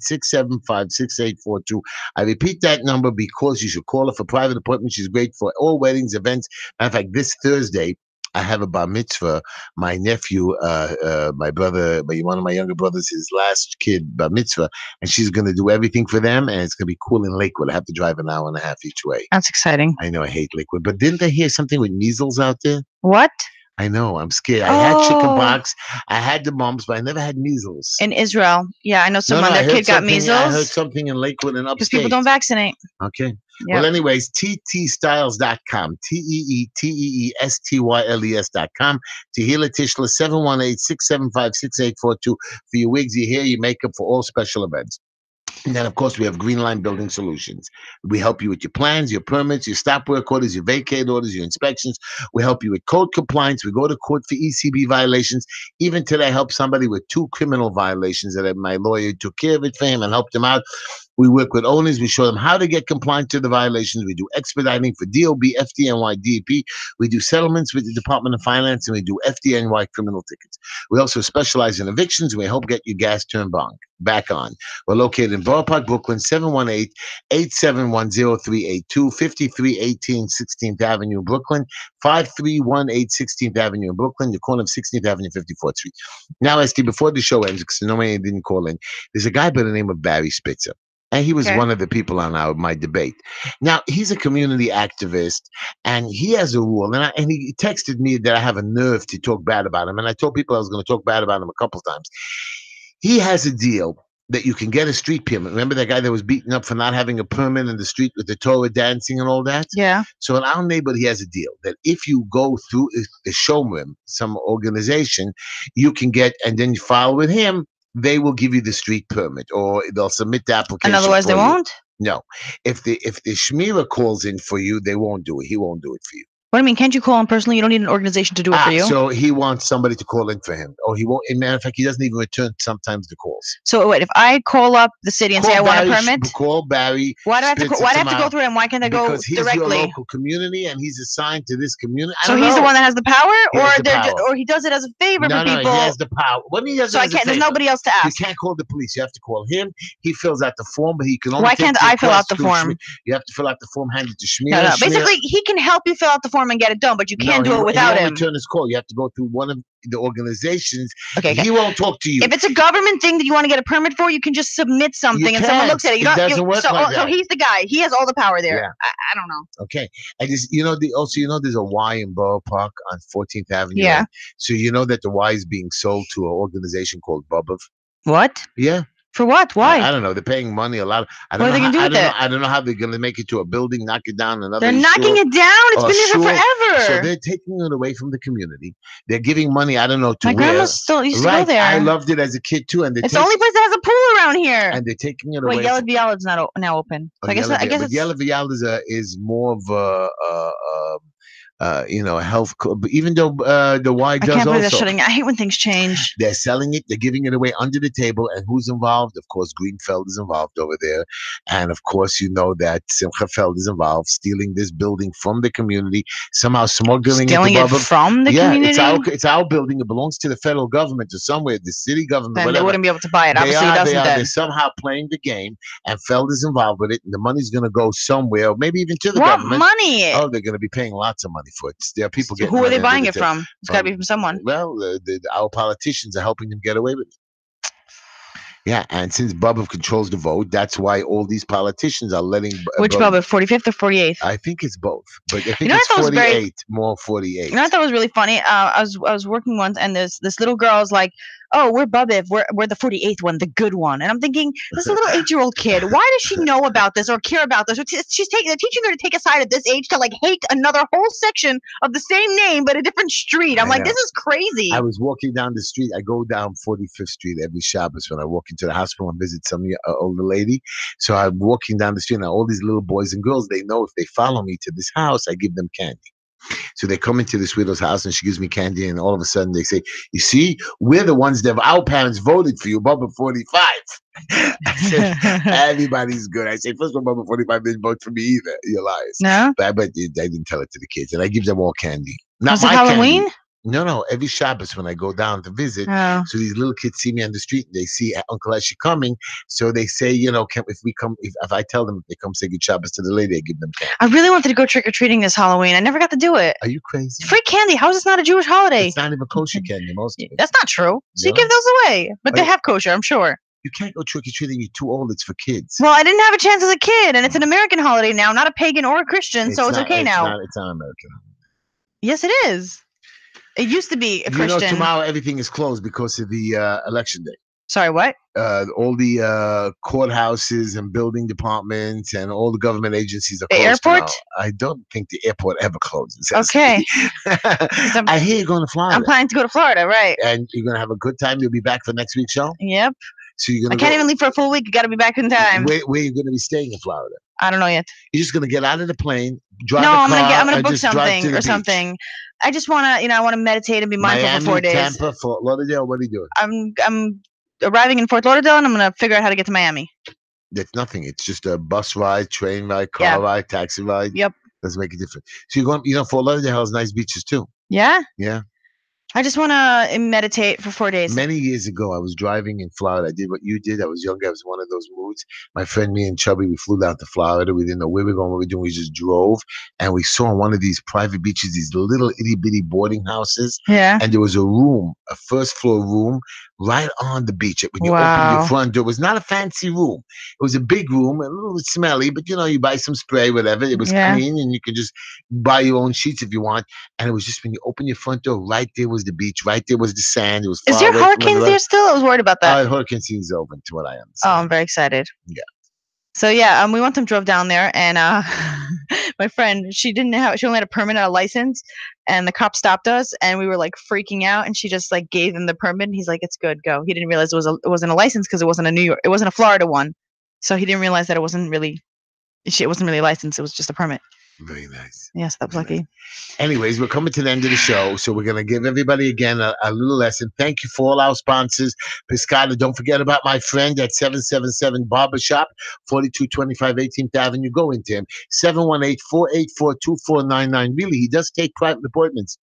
[SPEAKER 3] 718-675-6842. I repeat that number because you should call her for private appointment. She's great for all weddings, events. Matter of fact, this Thursday, I have a bar mitzvah. My nephew, my brother, one of my younger brothers, his last kid, bar mitzvah, and she's going to do everything for them, and it's going to be cool in Lakewood. I have to drive an hour and a half each way.
[SPEAKER 4] That's exciting.
[SPEAKER 3] I know I hate Lakewood, but didn't I hear something with measles out there?
[SPEAKER 4] What?
[SPEAKER 3] I know. I'm scared. I had chickenpox. I had the mumps, but I never had measles.
[SPEAKER 4] In Israel. Yeah, I know someone, their kid got measles.
[SPEAKER 3] I heard something in Lakewood and upstate.
[SPEAKER 4] Because people don't vaccinate.
[SPEAKER 3] Okay.
[SPEAKER 4] Yep.
[SPEAKER 3] Well, anyways, ttstyles.com, TEETEESTYLES.com, Tehila Tishla, 718-675-6842 for your wigs, your hair, your makeup, for all special events. And then, of course, we have Green Line Building Solutions. We help you with your plans, your permits, your stop work orders, your vacate orders, your inspections. We help you with code compliance. We go to court for ECB violations. Even today, I helped somebody with 2 criminal violations that my lawyer took care of it for him and helped him out. We work with owners. We show them how to get compliant to the violations. We do expediting for DOB, FDNY, DEP. We do settlements with the Department of Finance, and we do FDNY criminal tickets. We also specialize in evictions. We help get your gas turned back on. We're located in Borough Park, Brooklyn, 718-871-0382, 5318 16th Avenue, Brooklyn, 5318 16th Avenue in Brooklyn, the corner of 16th Avenue, 54th Street. Now, Esty, before the show ends, because nobody didn't call in, there's a guy by the name of Barry Spitzer. And he was one of the people on my debate. Now, he's a community activist, and he has a rule. And he texted me that I have a nerve to talk bad about him. And I told people I was going to talk bad about him a couple times. He has a deal that you can get a street permit. Remember that guy that was beaten up for not having a permit in the street with the Torah dancing and all that?
[SPEAKER 4] Yeah.
[SPEAKER 3] So in our neighborhood, he has a deal that if you go through the showroom, some organization, you can get, and then you file with him, they will give you the street permit, or they'll submit the application.
[SPEAKER 4] And otherwise they won't?
[SPEAKER 3] No. If the Shmira calls in for you, they won't do it. He won't do it for you.
[SPEAKER 4] What do you mean? Can't you call him personally? You don't need an organization to do it for you?
[SPEAKER 3] So he wants somebody to call in for him. Or he won't. As a matter of fact, he doesn't even return sometimes the calls.
[SPEAKER 4] So wait, if I call up the city and say I want a permit?
[SPEAKER 3] Call Barry.
[SPEAKER 4] Why do I have to go through him? Why can't I go
[SPEAKER 3] directly? Because he's your local community and he's assigned to this community.
[SPEAKER 4] So he's the one that has the power? Or he does it as a favor for people?
[SPEAKER 3] No, he has the power. When he does
[SPEAKER 4] there's nobody else to ask.
[SPEAKER 3] You can't call the police. You have to call him. He fills out the form, but he can only
[SPEAKER 4] Why can't I fill out the form?
[SPEAKER 3] You have to fill out the form, hand it to Shmira.
[SPEAKER 4] No. Basically, he can help you fill out the form and get it done, but you can't do it without him.
[SPEAKER 3] Return his call. You have to go through one of the organizations.
[SPEAKER 4] Okay.
[SPEAKER 3] He won't talk to you.
[SPEAKER 4] If it's a government thing that you want to get a permit for, you can just submit something and someone looks at it.
[SPEAKER 3] It doesn't work like that.
[SPEAKER 4] So he's the guy. He has all the power there.
[SPEAKER 3] Yeah.
[SPEAKER 4] I don't know.
[SPEAKER 3] Okay. And there's a Y in Borough Park on 14th Avenue.
[SPEAKER 4] Yeah.
[SPEAKER 3] So you know that the Y is being sold to an organization called Bubov.
[SPEAKER 4] What?
[SPEAKER 3] Yeah.
[SPEAKER 4] For what? Why?
[SPEAKER 3] I don't know. They're paying money a lot.
[SPEAKER 4] What are they going to do with it?
[SPEAKER 3] I don't know how they're going to make it to a building, knock it down.
[SPEAKER 4] They're knocking it down. It's been there for forever.
[SPEAKER 3] So they're taking it away from the community. They're giving money. I don't know to
[SPEAKER 4] My grandma still used to go there.
[SPEAKER 3] I loved it as a kid too. And
[SPEAKER 4] it's the only place that has a pool around here.
[SPEAKER 3] And they're taking it away.
[SPEAKER 4] Wait, Yellow Viala's now open. So I guess
[SPEAKER 3] Yellow Viala is more of a health. Even though the Y
[SPEAKER 4] I
[SPEAKER 3] does
[SPEAKER 4] can't believe they're
[SPEAKER 3] also.
[SPEAKER 4] shutting. I hate when things change.
[SPEAKER 3] They're selling it. They're giving it away under the table. And who's involved? Of course, Greenfeld is involved over there. And of course, you know that Simcha Feld is involved, stealing this building from the community, somehow smuggling
[SPEAKER 4] Stealing
[SPEAKER 3] it
[SPEAKER 4] it from the
[SPEAKER 3] yeah,
[SPEAKER 4] community.
[SPEAKER 3] it's our building. It belongs to the federal government or somewhere, the city government,
[SPEAKER 4] Then they
[SPEAKER 3] whatever.
[SPEAKER 4] wouldn't be able to buy it.
[SPEAKER 3] They
[SPEAKER 4] Obviously,
[SPEAKER 3] are,
[SPEAKER 4] it
[SPEAKER 3] they
[SPEAKER 4] doesn't.
[SPEAKER 3] are.
[SPEAKER 4] Then
[SPEAKER 3] They're somehow playing the game, and Feld is involved with it. And the money's going to go somewhere, maybe even to the
[SPEAKER 4] what
[SPEAKER 3] government.
[SPEAKER 4] money?
[SPEAKER 3] Oh, they're going to be paying lots of money for it. There are people
[SPEAKER 4] So
[SPEAKER 3] getting
[SPEAKER 4] who are
[SPEAKER 3] money
[SPEAKER 4] they
[SPEAKER 3] under
[SPEAKER 4] buying
[SPEAKER 3] the
[SPEAKER 4] it
[SPEAKER 3] table.
[SPEAKER 4] from? It's got to be from someone.
[SPEAKER 3] Well, our politicians are helping them get away with it. Yeah, and since Bubba controls the vote, that's why all these politicians are letting.
[SPEAKER 4] Which Bubba? 45th or 48th?
[SPEAKER 3] I think it's both, but I think
[SPEAKER 4] You know,
[SPEAKER 3] it's
[SPEAKER 4] I thought it was
[SPEAKER 3] 48, more 48.
[SPEAKER 4] You know, I thought it was really funny. I was working once, and this little girl's like, "Oh, we're Bubba. We're the 48th one, the good one." And I'm thinking, this is a little 8-year-old kid. Why does she know about this or care about this? She's they're teaching her to take a side at this age to like hate another whole section of the same name but a different street. I'm
[SPEAKER 3] I
[SPEAKER 4] like,
[SPEAKER 3] know.
[SPEAKER 4] this is crazy.
[SPEAKER 3] I was walking down the street. I go down 45th Street every Shabbos when I walk into the hospital and visit some older lady. So I'm walking down the street, and all these little boys and girls, they know if they follow me to this house, I give them candy. So they come into this widow's house, and she gives me candy, and all of a sudden they say, "You see, we're the ones that our parents voted for you, Bubba 45." I said, everybody's good. I say, first of all, Bubba 45 didn't vote for me either. You're liars.
[SPEAKER 4] No?
[SPEAKER 3] But I didn't tell it to the kids, and I give them all candy. Not
[SPEAKER 4] Was it
[SPEAKER 3] my
[SPEAKER 4] Halloween?
[SPEAKER 3] candy. No. Every Shabbos when I go down to visit,
[SPEAKER 4] Oh.
[SPEAKER 3] so these little kids see me on the street, and they see Uncle Heshy coming. So they say, if I tell them if they come say good Shabbos to the lady, I give them candy.
[SPEAKER 4] I really wanted to go trick or treating this Halloween. I never got to do it.
[SPEAKER 3] Are you crazy?
[SPEAKER 4] Free candy. How is this not a Jewish holiday?
[SPEAKER 3] It's not even kosher candy, most of it.
[SPEAKER 4] That's not true. So you
[SPEAKER 3] Really?
[SPEAKER 4] give those away, but they have kosher, I'm sure.
[SPEAKER 3] You can't go trick or treating. You're too old. It's for kids.
[SPEAKER 4] Well, I didn't have a chance as a kid, and it's an American holiday now, not a pagan or a Christian, so it's
[SPEAKER 3] not,
[SPEAKER 4] okay now.
[SPEAKER 3] It's not American.
[SPEAKER 4] Yes, it is. It used to be a Christian.
[SPEAKER 3] You know, tomorrow everything is closed because of the election day.
[SPEAKER 4] Sorry, what?
[SPEAKER 3] All the courthouses and building departments and all the government agencies are
[SPEAKER 4] The
[SPEAKER 3] closed
[SPEAKER 4] airport?
[SPEAKER 3] tomorrow. I don't think the airport ever closes.
[SPEAKER 4] Okay.
[SPEAKER 3] I hear you're going to Florida.
[SPEAKER 4] I'm planning to go to Florida, right?
[SPEAKER 3] And you're going to have a good time. You'll be back for next week's show?
[SPEAKER 4] Yep.
[SPEAKER 3] So you're
[SPEAKER 4] I can't even leave for a full week. You got to be back in time.
[SPEAKER 3] Where are you going to be staying in Florida?
[SPEAKER 4] I don't know yet.
[SPEAKER 3] You're just going to get out of the plane, drive
[SPEAKER 4] No,
[SPEAKER 3] a car,
[SPEAKER 4] I'm gonna
[SPEAKER 3] and
[SPEAKER 4] book
[SPEAKER 3] just drive to
[SPEAKER 4] something
[SPEAKER 3] the
[SPEAKER 4] or
[SPEAKER 3] beach.
[SPEAKER 4] something. I just want to, I want to meditate and be mindful
[SPEAKER 3] Miami,
[SPEAKER 4] for 4 days.
[SPEAKER 3] Tampa, Fort Lauderdale. What are you doing?
[SPEAKER 4] I'm arriving in Fort Lauderdale, and I'm gonna figure out how to get to Miami.
[SPEAKER 3] That's nothing. It's just a bus ride, train ride, car ride, taxi ride.
[SPEAKER 4] Yep.
[SPEAKER 3] Doesn't make a difference. So you're going, Fort Lauderdale has nice beaches too.
[SPEAKER 4] Yeah.
[SPEAKER 3] Yeah.
[SPEAKER 4] I just want to meditate for 4 days.
[SPEAKER 3] Many years ago, I was driving in Florida. I did what you did. I was younger. I was one of those moods. My friend, me and Chubby, we flew down to Florida. We didn't know where we were going, what we were doing. We just drove, and we saw one of these private beaches, these little itty bitty boarding houses.
[SPEAKER 4] Yeah.
[SPEAKER 3] And there was a room, a first floor room, right on the beach. When you opened your front door, it was not a fancy room. It was a big room, a little bit smelly, but you buy some spray, whatever. It was clean, and you could just buy your own sheets if you want. And it was just when you open your front door, right there was the beach, right there was the sand. It was far
[SPEAKER 4] Is there
[SPEAKER 3] away from
[SPEAKER 4] hurricanes there still? I was worried about that.
[SPEAKER 3] Hurricane season's over, to what I understand.
[SPEAKER 4] Oh, I'm very excited.
[SPEAKER 3] Yeah.
[SPEAKER 4] So yeah, we one time drove down there, and my friend, she only had a permit and a license, and the cop stopped us, and we were like freaking out, and she just like gave him the permit, and he's like, "It's good, go." He didn't realize it wasn't a license because it wasn't a Florida one, so he didn't realize that it wasn't really a license. It was just a permit.
[SPEAKER 3] Very nice.
[SPEAKER 4] Yes, that was lucky.
[SPEAKER 3] Nice. Anyways, we're coming to the end of the show, so we're going to give everybody again a little lesson. Thank you for all our sponsors. Piscata, don't forget about my friend at 777 Barbershop, 4225 18th Avenue. Go into him, 718-484-2499. Really, he does take private appointments.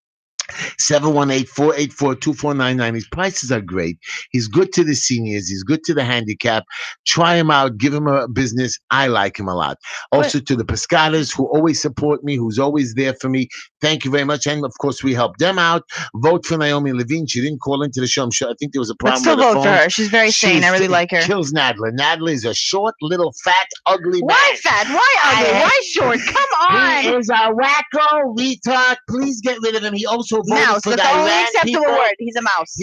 [SPEAKER 3] 718-484-2499. His prices are great. He's good to the seniors. He's good to the handicapped. Try him out. Give him a business. I like him a lot. Also to the Piscatas who always support me, who's always there for me. Thank you very much. And of course, we help them out. Vote for Naomi Levine. She didn't call into the show. I'm sure. I think there was a problem.
[SPEAKER 4] Let's still
[SPEAKER 3] with
[SPEAKER 4] vote for her. She's very sane. I really like her.
[SPEAKER 3] Kills Nadler. Nadler is a short, little, fat, ugly man.
[SPEAKER 4] Why fat? Why ugly? Why short? Come on.
[SPEAKER 3] He is a wacko retard. Please get rid of him. He also also voted
[SPEAKER 4] Mouse.
[SPEAKER 3] for
[SPEAKER 4] That's
[SPEAKER 3] the
[SPEAKER 4] the only
[SPEAKER 3] Iran
[SPEAKER 4] acceptable
[SPEAKER 3] people.
[SPEAKER 4] word. He's a mouse.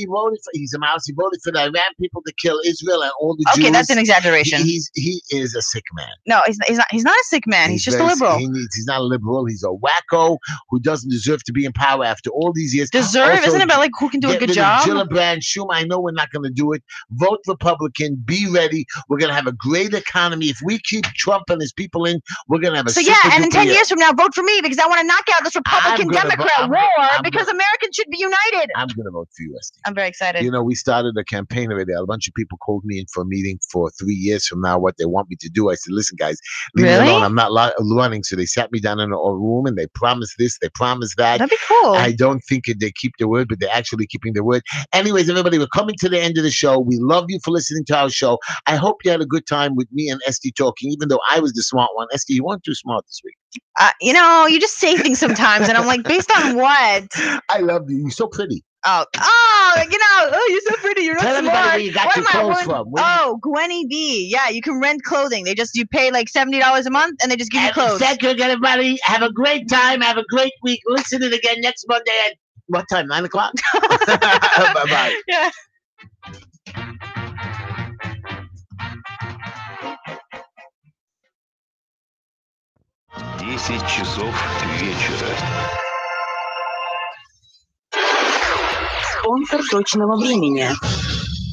[SPEAKER 3] He's a mouse. He voted for the Iran people to kill Israel and all the Jews.
[SPEAKER 4] Okay, that's an exaggeration.
[SPEAKER 3] He is a sick man.
[SPEAKER 4] No, he's not. He's not a sick man. He's just a liberal.
[SPEAKER 3] He's not a liberal. He's a wacko who doesn't deserve to be in power after all these years.
[SPEAKER 4] Deserve?
[SPEAKER 3] Also,
[SPEAKER 4] Isn't it about like who can do a good
[SPEAKER 3] Get rid
[SPEAKER 4] job?
[SPEAKER 3] of Gillibrand, Schum. I know we're not going to do it. Vote Republican. Be ready. We're going to have a great economy. If we keep Trump and his people in, we're going to have a
[SPEAKER 4] and in 10 years from now, vote for me because I want to knock out this Republican-Democrat war because Americans should be united.
[SPEAKER 3] I'm going to vote for you, Esty.
[SPEAKER 4] I'm very excited.
[SPEAKER 3] You know, we started a campaign already. A bunch of people called me in for a meeting for 3 years from now, what they want me to do. I said, listen, guys, leave me alone. I'm not running. So they sat me down in a room and they promised this, they promised that.
[SPEAKER 4] That'd be cool.
[SPEAKER 3] I don't think they keep their word, but they're actually keeping their word. Anyways, everybody, we're coming to the end of the show. We love you for listening to our show. I hope you had a good time with me and Esty talking, even though I was the smart one. Esty, you weren't too smart this week.
[SPEAKER 4] You know, you just say things sometimes, and I'm like, based on what?
[SPEAKER 3] I love you. You're so pretty.
[SPEAKER 4] Oh, you're so pretty. You're not
[SPEAKER 3] Tell
[SPEAKER 4] smart.
[SPEAKER 3] everybody where you got your clothes from.
[SPEAKER 4] Gwenny B. Yeah, you can rent clothing. You pay like $70 a month, and they just give you clothes.
[SPEAKER 3] Thank you again, everybody. Have a great time. Have a great week. Listen to it again next Monday at what time? 9 o'clock? Bye-bye.
[SPEAKER 4] Yeah.
[SPEAKER 2] 10 часов вечера.
[SPEAKER 6] Спонсор точного времени.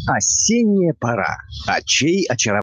[SPEAKER 7] Осенняя пора. А чей очаровательный